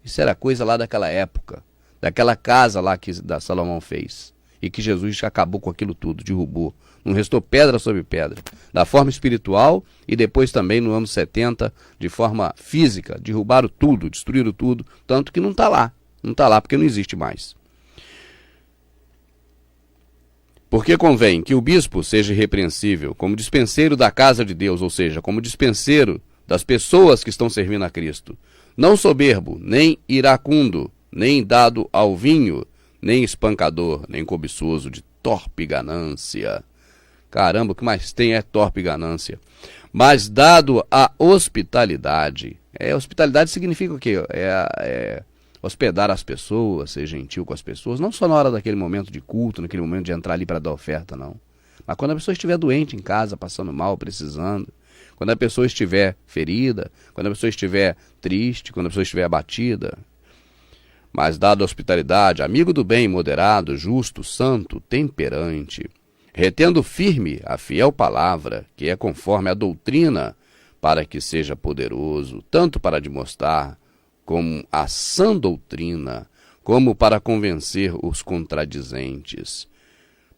Isso era coisa lá daquela época, daquela casa lá que Salomão fez. E que Jesus acabou com aquilo tudo, derrubou. Não restou pedra sobre pedra. Da forma espiritual e depois também no ano 70, de forma física, derrubaram tudo, destruíram tudo, tanto que não está lá. Não está lá porque não existe mais. Porque convém que o bispo seja irrepreensível, como dispenseiro da casa de Deus, ou seja, como dispenseiro das pessoas que estão servindo a Cristo. Não soberbo, nem iracundo, nem dado ao vinho, nem espancador, nem cobiçoso de torpe ganância. Caramba, o que mais tem é torpe ganância. Mas dado à hospitalidade. Hospitalidade significa o quê? Hospedar as pessoas, ser gentil com as pessoas, não só na hora daquele momento de culto, naquele momento de entrar ali para dar oferta, não. Mas quando a pessoa estiver doente em casa, passando mal, precisando, quando a pessoa estiver ferida, quando a pessoa estiver triste, quando a pessoa estiver abatida. Mas dado a hospitalidade, amigo do bem, moderado, justo, santo, temperante, retendo firme a fiel palavra, que é conforme a doutrina, para que seja poderoso, tanto para demonstrar como a sã doutrina, como para convencer os contradizentes.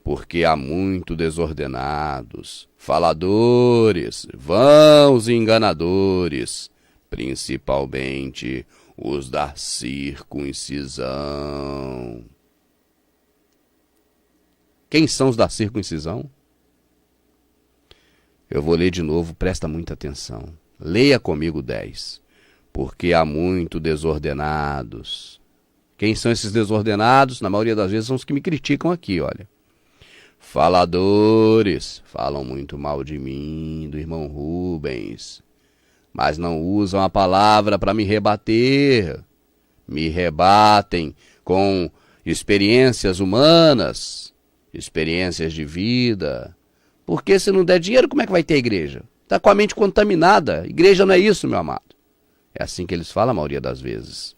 porque há muito desordenados, faladores, vãos e enganadores, principalmente os da circuncisão. Quem são os da circuncisão? Eu vou ler de novo, presta muita atenção. Leia comigo 10. Porque há muito desordenados. Quem são esses desordenados? Na maioria das vezes são os que me criticam aqui, olha. Faladores, falam muito mal de mim, do irmão Rubens, mas não usam a palavra para me rebater. Me rebatem com experiências humanas, experiências de vida. Porque se não der dinheiro, como é que vai ter igreja? Está com a mente contaminada. Igreja não é isso, meu amado. É assim que eles falam a maioria das vezes.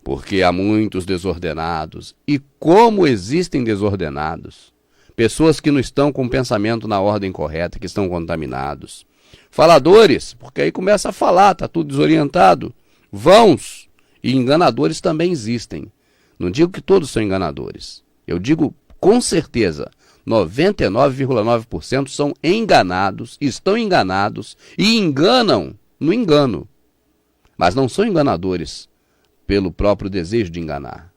Porque há muitos desordenados. E como existem desordenados? Pessoas que não estão com o pensamento na ordem correta, que estão contaminados. Faladores, porque aí começa a falar, está tudo desorientado. Vãos e enganadores também existem. Não digo que todos são enganadores. Eu digo com certeza, 99,9% são enganados, estão enganados e enganam no engano. Mas não são enganadores pelo próprio desejo de enganar.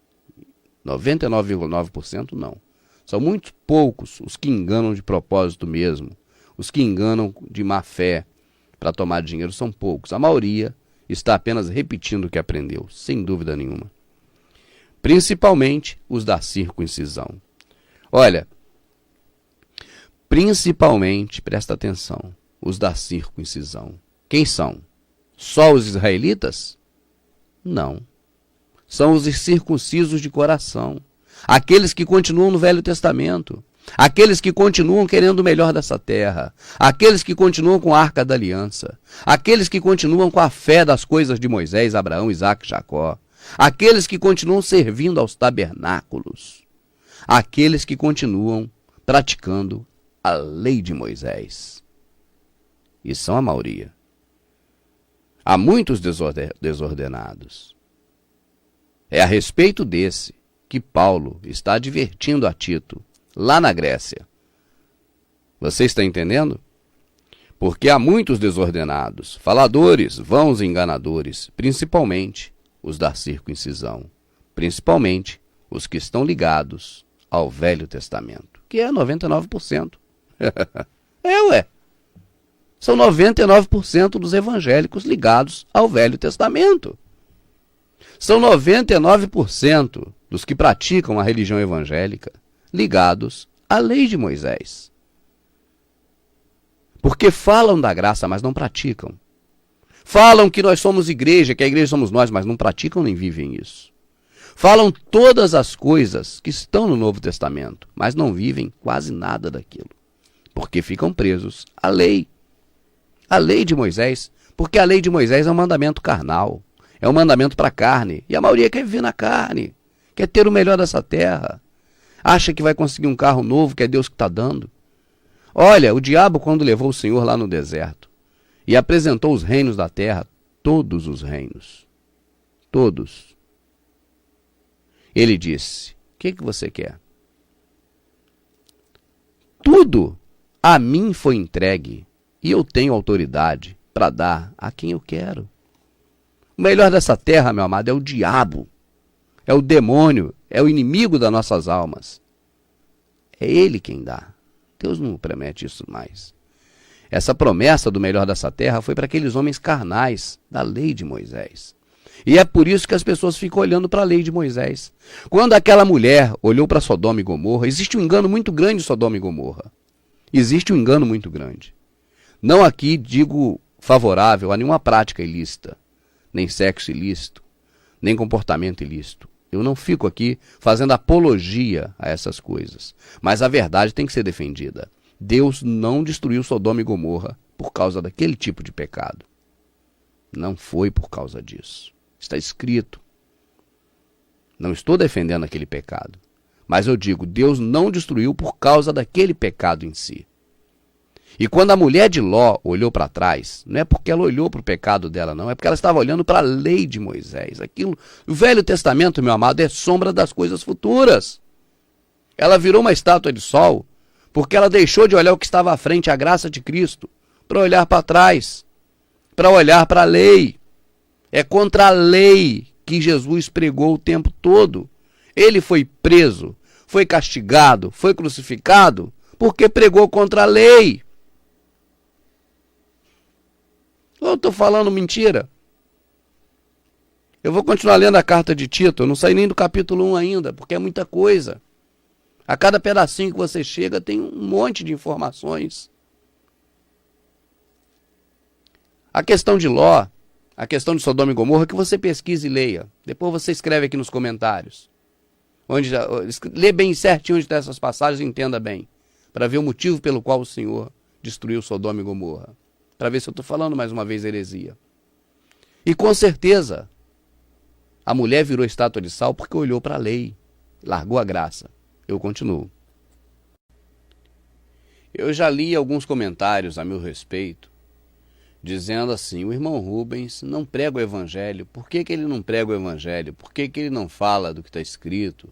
99,9% não. São muito poucos os que enganam de propósito mesmo. Os que enganam de má fé para tomar dinheiro são poucos. A maioria está apenas repetindo o que aprendeu, sem dúvida nenhuma. Principalmente os da circuncisão. Olha, principalmente, presta atenção, os da circuncisão. Quem são? Só os israelitas? Não. São os circuncisos de coração. Aqueles que continuam no Velho Testamento. Aqueles que continuam querendo o melhor dessa terra. Aqueles que continuam com a Arca da Aliança. Aqueles que continuam com a fé das coisas de Moisés, Abraão, Isaque e Jacó. Aqueles que continuam servindo aos tabernáculos. Aqueles que continuam praticando a lei de Moisés. E são a maioria. Há muitos desordenados. É a respeito desse que Paulo está advertindo a Tito, lá na Grécia. Você está entendendo? Porque há muitos desordenados, faladores, vãos e enganadores, principalmente os da circuncisão, principalmente os que estão ligados ao Velho Testamento, que é 99%. São 99% dos evangélicos ligados ao Velho Testamento. São 99% dos que praticam a religião evangélica ligados à lei de Moisés. Porque falam da graça, mas não praticam. Falam que nós somos igreja, que a igreja somos nós, mas não praticam nem vivem isso. Falam todas as coisas que estão no Novo Testamento, mas não vivem quase nada daquilo. Porque ficam presos à lei. A lei de Moisés, porque a lei de Moisés é um mandamento carnal. É um mandamento para a carne. E a maioria quer viver na carne. Quer ter o melhor dessa terra. Acha que vai conseguir um carro novo, que é Deus que está dando. Olha, o diabo quando levou o Senhor lá no deserto e apresentou os reinos da terra, todos os reinos, todos. Ele disse, o que você quer? Tudo a mim foi entregue e eu tenho autoridade para dar a quem eu quero. O melhor dessa terra, meu amado, é o diabo, é o demônio, é o inimigo das nossas almas. É ele quem dá. Deus não promete isso mais. Essa promessa do melhor dessa terra foi para aqueles homens carnais da lei de Moisés. E é por isso que as pessoas ficam olhando para a lei de Moisés. Quando aquela mulher olhou para Sodoma e Gomorra, existe um engano muito grande em Sodoma e Gomorra. Existe um engano muito grande. Não aqui digo favorável a nenhuma prática ilícita, nem sexo ilícito, nem comportamento ilícito. Eu não fico aqui fazendo apologia a essas coisas. Mas a verdade tem que ser defendida. Deus não destruiu Sodoma e Gomorra por causa daquele tipo de pecado. Não foi por causa disso. Está escrito. Não estou defendendo aquele pecado. Mas eu digo, Deus não destruiu por causa daquele pecado em si. E quando a mulher de Ló olhou para trás, não é porque ela olhou para o pecado dela, não. É porque ela estava olhando para a lei de Moisés. Aquilo, o Velho Testamento, meu amado, é sombra das coisas futuras. Ela virou uma estátua de sal porque ela deixou de olhar o que estava à frente, a graça de Cristo, para olhar para trás, para olhar para a lei. É contra a lei que Jesus pregou o tempo todo. Ele foi preso, foi castigado, foi crucificado, porque pregou contra a lei. Eu estou falando mentira? Eu vou continuar lendo a carta de Tito, eu não saí nem do capítulo 1 ainda, porque é muita coisa. A cada pedacinho que você chega tem um monte de informações. A questão de Ló, a questão de Sodoma e Gomorra, que você pesquise e leia. Depois você escreve aqui nos comentários. Lê bem certinho onde estão essas passagens e entenda bem. Para ver o motivo pelo qual o Senhor destruiu Sodoma e Gomorra. Para ver se eu estou falando mais uma vez heresia. E com certeza, a mulher virou estátua de sal porque olhou para a lei, largou a graça. Eu continuo. Eu já li alguns comentários a meu respeito, dizendo assim, o irmão Rubens não prega o evangelho. Por que ele não prega o evangelho? Por que ele não fala do que está escrito?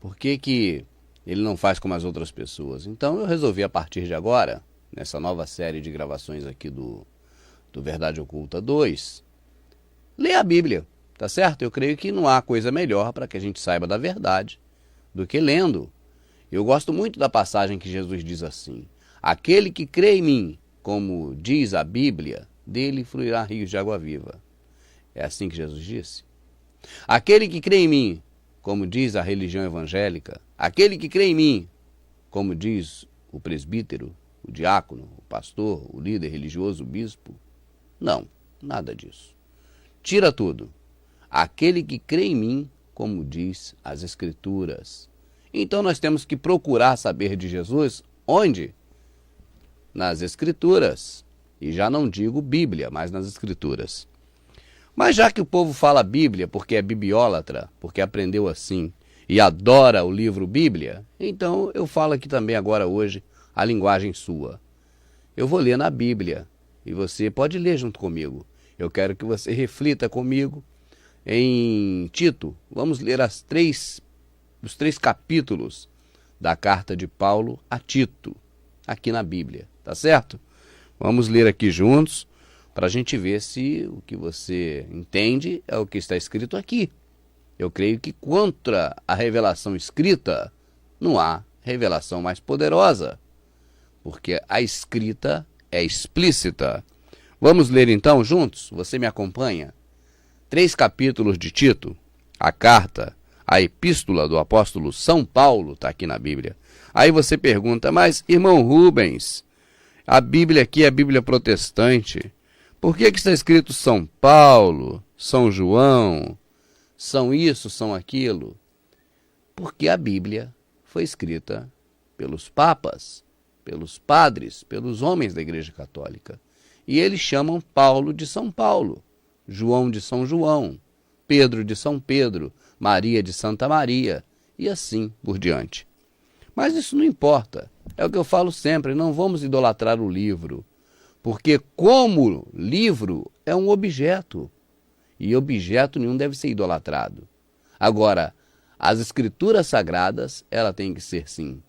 Por que ele não faz como as outras pessoas? Então eu resolvi, a partir de agora, nessa nova série de gravações aqui do Verdade Oculta 2, ler a Bíblia, tá certo? Eu creio que não há coisa melhor para que a gente saiba da verdade do que lendo. Eu gosto muito da passagem que Jesus diz assim, aquele que crê em mim, como diz a Bíblia, dele fluirá rios de água viva. É assim que Jesus disse. Aquele que crê em mim, como diz a religião evangélica, aquele que crê em mim, como diz o presbítero, o diácono, o pastor, o líder religioso, o bispo. Não, nada disso. Tira tudo. Aquele que crê em mim, como diz as Escrituras. Então nós temos que procurar saber de Jesus onde? Nas Escrituras. E já não digo Bíblia, mas nas Escrituras. Mas já que o povo fala Bíblia porque é bibliólatra, porque aprendeu assim, e adora o livro Bíblia, então eu falo aqui também agora hoje a linguagem sua. Eu vou ler na Bíblia e você pode ler junto comigo. Eu quero que você reflita comigo em Tito. Vamos ler os 3 capítulos da carta de Paulo a Tito, aqui na Bíblia, tá certo? Vamos ler aqui juntos, para a gente ver se o que você entende é o que está escrito aqui. Eu creio que contra a revelação escrita, não há revelação mais poderosa, porque a escrita é explícita. Vamos ler então juntos? Você me acompanha? 3 capítulos de Tito, a carta, a epístola do apóstolo São Paulo, está aqui na Bíblia. Aí você pergunta, mas irmão Rubens, a Bíblia aqui é a Bíblia protestante. Por que está escrito São Paulo, São João, São isso, São aquilo? Porque a Bíblia foi escrita pelos papas, pelos padres, pelos homens da Igreja Católica. E eles chamam Paulo de São Paulo, João de São João, Pedro de São Pedro, Maria de Santa Maria, e assim por diante. Mas isso não importa, é o que eu falo sempre, não vamos idolatrar o livro, porque como livro é um objeto, e objeto nenhum deve ser idolatrado. Agora, as escrituras sagradas, elas têm que ser sim,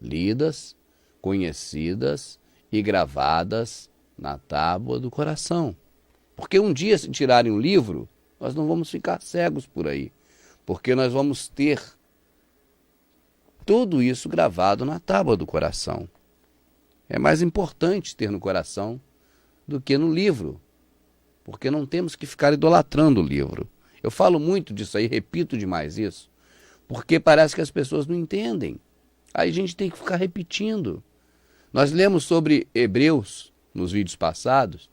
lidas, conhecidas e gravadas na tábua do coração. Porque um dia, se tirarem um livro, nós não vamos ficar cegos por aí, porque nós vamos ter tudo isso gravado na tábua do coração. É mais importante ter no coração do que no livro, porque não temos que ficar idolatrando o livro. Eu falo muito disso aí, repito demais isso, porque parece que as pessoas não entendem. Aí a gente tem que ficar repetindo. Nós lemos sobre Hebreus nos vídeos passados,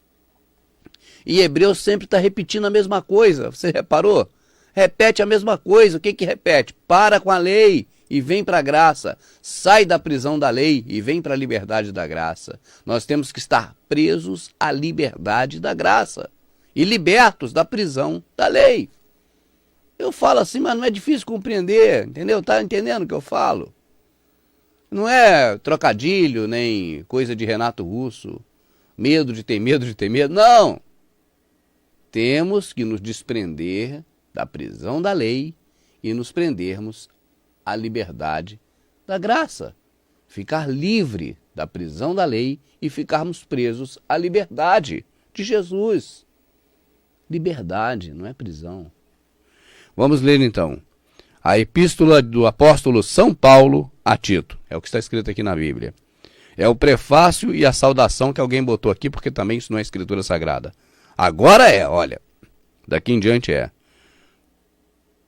e Hebreus sempre está repetindo a mesma coisa. Você reparou? Repete a mesma coisa. O que repete? Para com a lei e vem para a graça. Sai da prisão da lei e vem para a liberdade da graça. Nós temos que estar presos à liberdade da graça e libertos da prisão da lei. Eu falo assim, mas não é difícil compreender, entendeu? Tá entendendo o que eu falo? Não é trocadilho, nem coisa de Renato Russo, medo de ter medo de ter medo. Não! Temos que nos desprender da prisão da lei e nos prendermos à liberdade Da graça. Ficar livre da prisão da lei e ficarmos presos à liberdade de Jesus. Liberdade, não é prisão. Vamos ler então a epístola do apóstolo São Paulo a Tito. É o que está escrito aqui na Bíblia. É o prefácio e a saudação que alguém botou aqui, porque também isso não é escritura sagrada. Agora é, olha, daqui em diante é.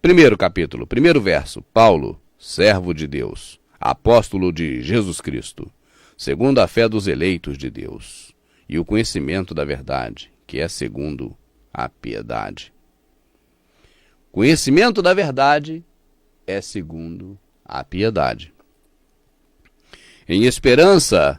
Primeiro capítulo, primeiro verso. Paulo, servo de Deus, apóstolo de Jesus Cristo, segundo a fé dos eleitos de Deus, e o conhecimento da verdade, que é segundo a piedade. Conhecimento da verdade é segundo a piedade. Em esperança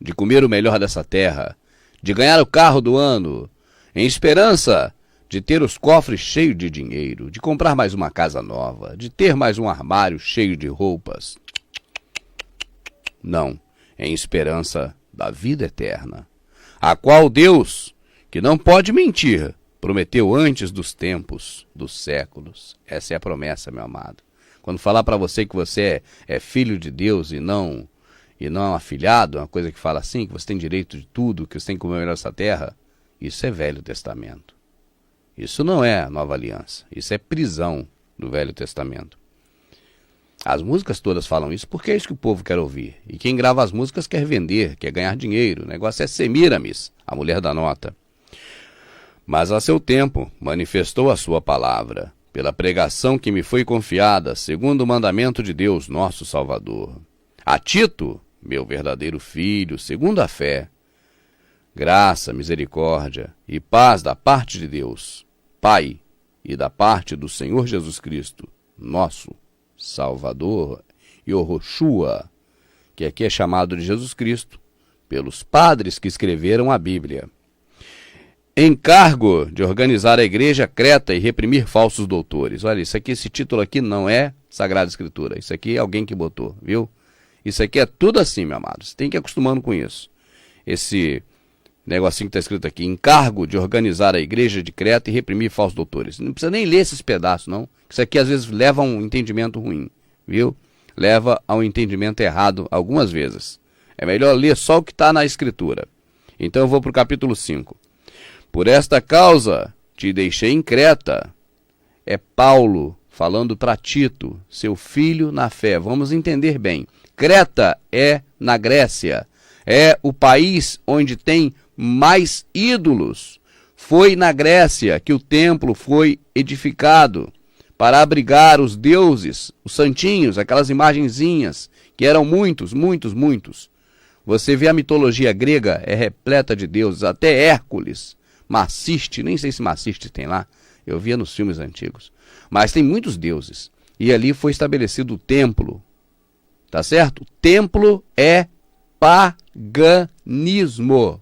de comer o melhor dessa terra, de ganhar o carro do ano, em esperança de ter os cofres cheios de dinheiro, de comprar mais uma casa nova, de ter mais um armário cheio de roupas. Não, em esperança da vida eterna, a qual Deus, que não pode mentir, prometeu antes dos tempos, dos séculos. Essa é a promessa, meu amado. Quando falar para você que você é filho de Deus e não afilhado, uma coisa que fala assim, que você tem direito de tudo, que você tem que comer nessa terra, isso é Velho Testamento. Isso não é a Nova Aliança, isso é prisão do Velho Testamento. As músicas todas falam isso porque é isso que o povo quer ouvir. E quem grava as músicas quer vender, quer ganhar dinheiro. O negócio é Semiramis, a mulher da nota. Mas a seu tempo manifestou a sua palavra, pela pregação que me foi confiada, segundo o mandamento de Deus, nosso Salvador. A Tito, meu verdadeiro filho, segundo a fé, graça, misericórdia e paz da parte de Deus, Pai, e da parte do Senhor Jesus Cristo, nosso Salvador, e o Yoshua, que aqui é chamado de Jesus Cristo, pelos padres que escreveram a Bíblia. Encargo de organizar a igreja creta e reprimir falsos doutores. Olha, isso aqui, esse título aqui não é Sagrada Escritura. Isso aqui é alguém que botou, viu? Isso aqui é tudo assim, meu amado. Você tem que ir acostumando com isso. Esse negocinho que está escrito aqui. Encargo de organizar a igreja de Creta e reprimir falsos doutores. Não precisa nem ler esses pedaços, não. Isso aqui às vezes leva a um entendimento ruim, viu? Leva a um entendimento errado algumas vezes. É melhor ler só o que está na Escritura. Então eu vou para o capítulo 5. Por esta causa te deixei em Creta. É Paulo falando para Tito, seu filho na fé. Vamos entender bem. Creta é na Grécia. É o país onde tem mais ídolos. Foi na Grécia que o templo foi edificado para abrigar os deuses, os santinhos, aquelas imagenzinhas, que eram muitos, muitos, muitos. Você vê a mitologia grega, é repleta de deuses, até Hércules, Maciste, nem sei se Maciste tem lá, eu via nos filmes antigos. Mas tem muitos deuses. E ali foi estabelecido o templo. Tá certo? O templo é paganismo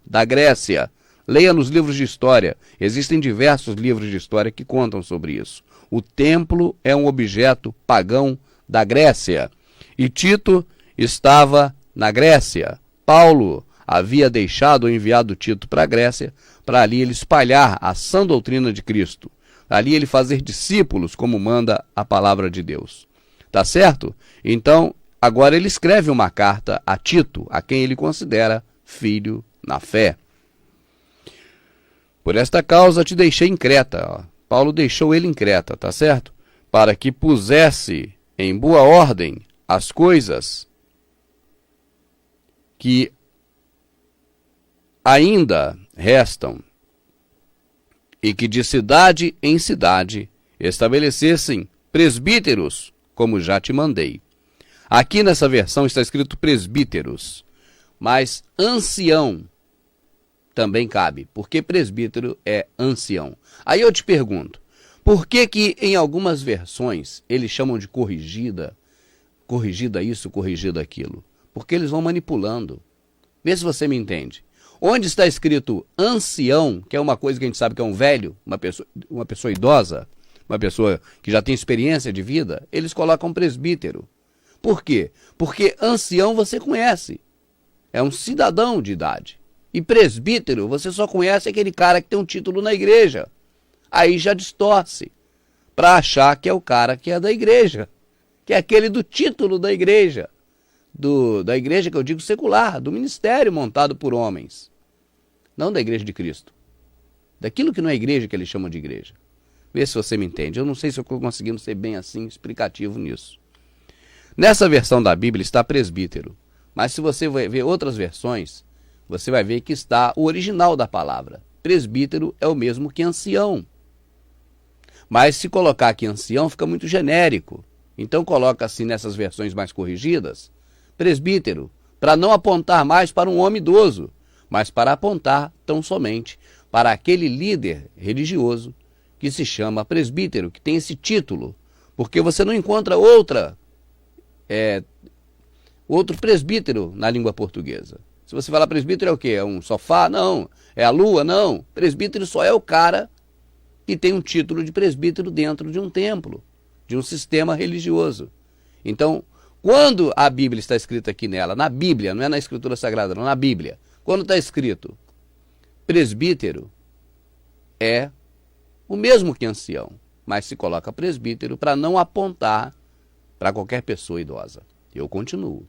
da Grécia. Leia nos livros de história. Existem diversos livros de história que contam sobre isso. O templo é um objeto pagão da Grécia. E Tito estava na Grécia. Paulo havia deixado ou enviado Tito para a Grécia, para ali ele espalhar a sã doutrina de Cristo. Ali ele fazer discípulos, como manda a palavra de Deus. Tá certo? Então, agora ele escreve uma carta a Tito, a quem ele considera filho na fé. Por esta causa te deixei em Creta. Ó. Paulo deixou ele em Creta, tá certo? Para que pusesse em boa ordem as coisas que ainda restam, e que de cidade em cidade estabelecessem presbíteros, como já te mandei. Aqui nessa versão está escrito presbíteros, mas ancião também cabe, porque presbítero é ancião. Aí eu te pergunto, por que que em algumas versões eles chamam de corrigida isso, corrigida aquilo? Porque eles vão manipulando. Vê se você me entende. Onde está escrito ancião, que é uma coisa que a gente sabe que é um velho, uma pessoa idosa, uma pessoa que já tem experiência de vida, eles colocam presbítero. Por quê? Porque ancião você conhece, é um cidadão de idade. E presbítero você só conhece aquele cara que tem um título na igreja. Aí já distorce para achar que é o cara que é da igreja, que é aquele do título da igreja. da igreja que eu digo secular, do ministério montado por homens. Não da igreja de Cristo. Daquilo que não é igreja que eles chamam de igreja. Vê se você me entende. Eu não sei se eu estou conseguindo ser bem assim explicativo nisso. Nessa versão da Bíblia está presbítero. Mas se você vai ver outras versões, você vai ver que está o original da palavra. Presbítero é o mesmo que ancião. Mas se colocar aqui ancião fica muito genérico. Então coloca assim nessas versões mais corrigidas, presbítero, para não apontar mais para um homem idoso, mas para apontar tão somente para aquele líder religioso que se chama presbítero, que tem esse título, porque você não encontra outro presbítero na língua portuguesa. Se você falar presbítero é o quê? É um sofá? Não. É a lua? Não. Presbítero só é o cara que tem um título de presbítero dentro de um templo, de um sistema religioso. Então, quando a Bíblia está escrita aqui nela, na Bíblia, não é na Escritura Sagrada, não, na Bíblia, quando está escrito presbítero, é o mesmo que ancião, mas se coloca presbítero para não apontar para qualquer pessoa idosa. Eu continuo.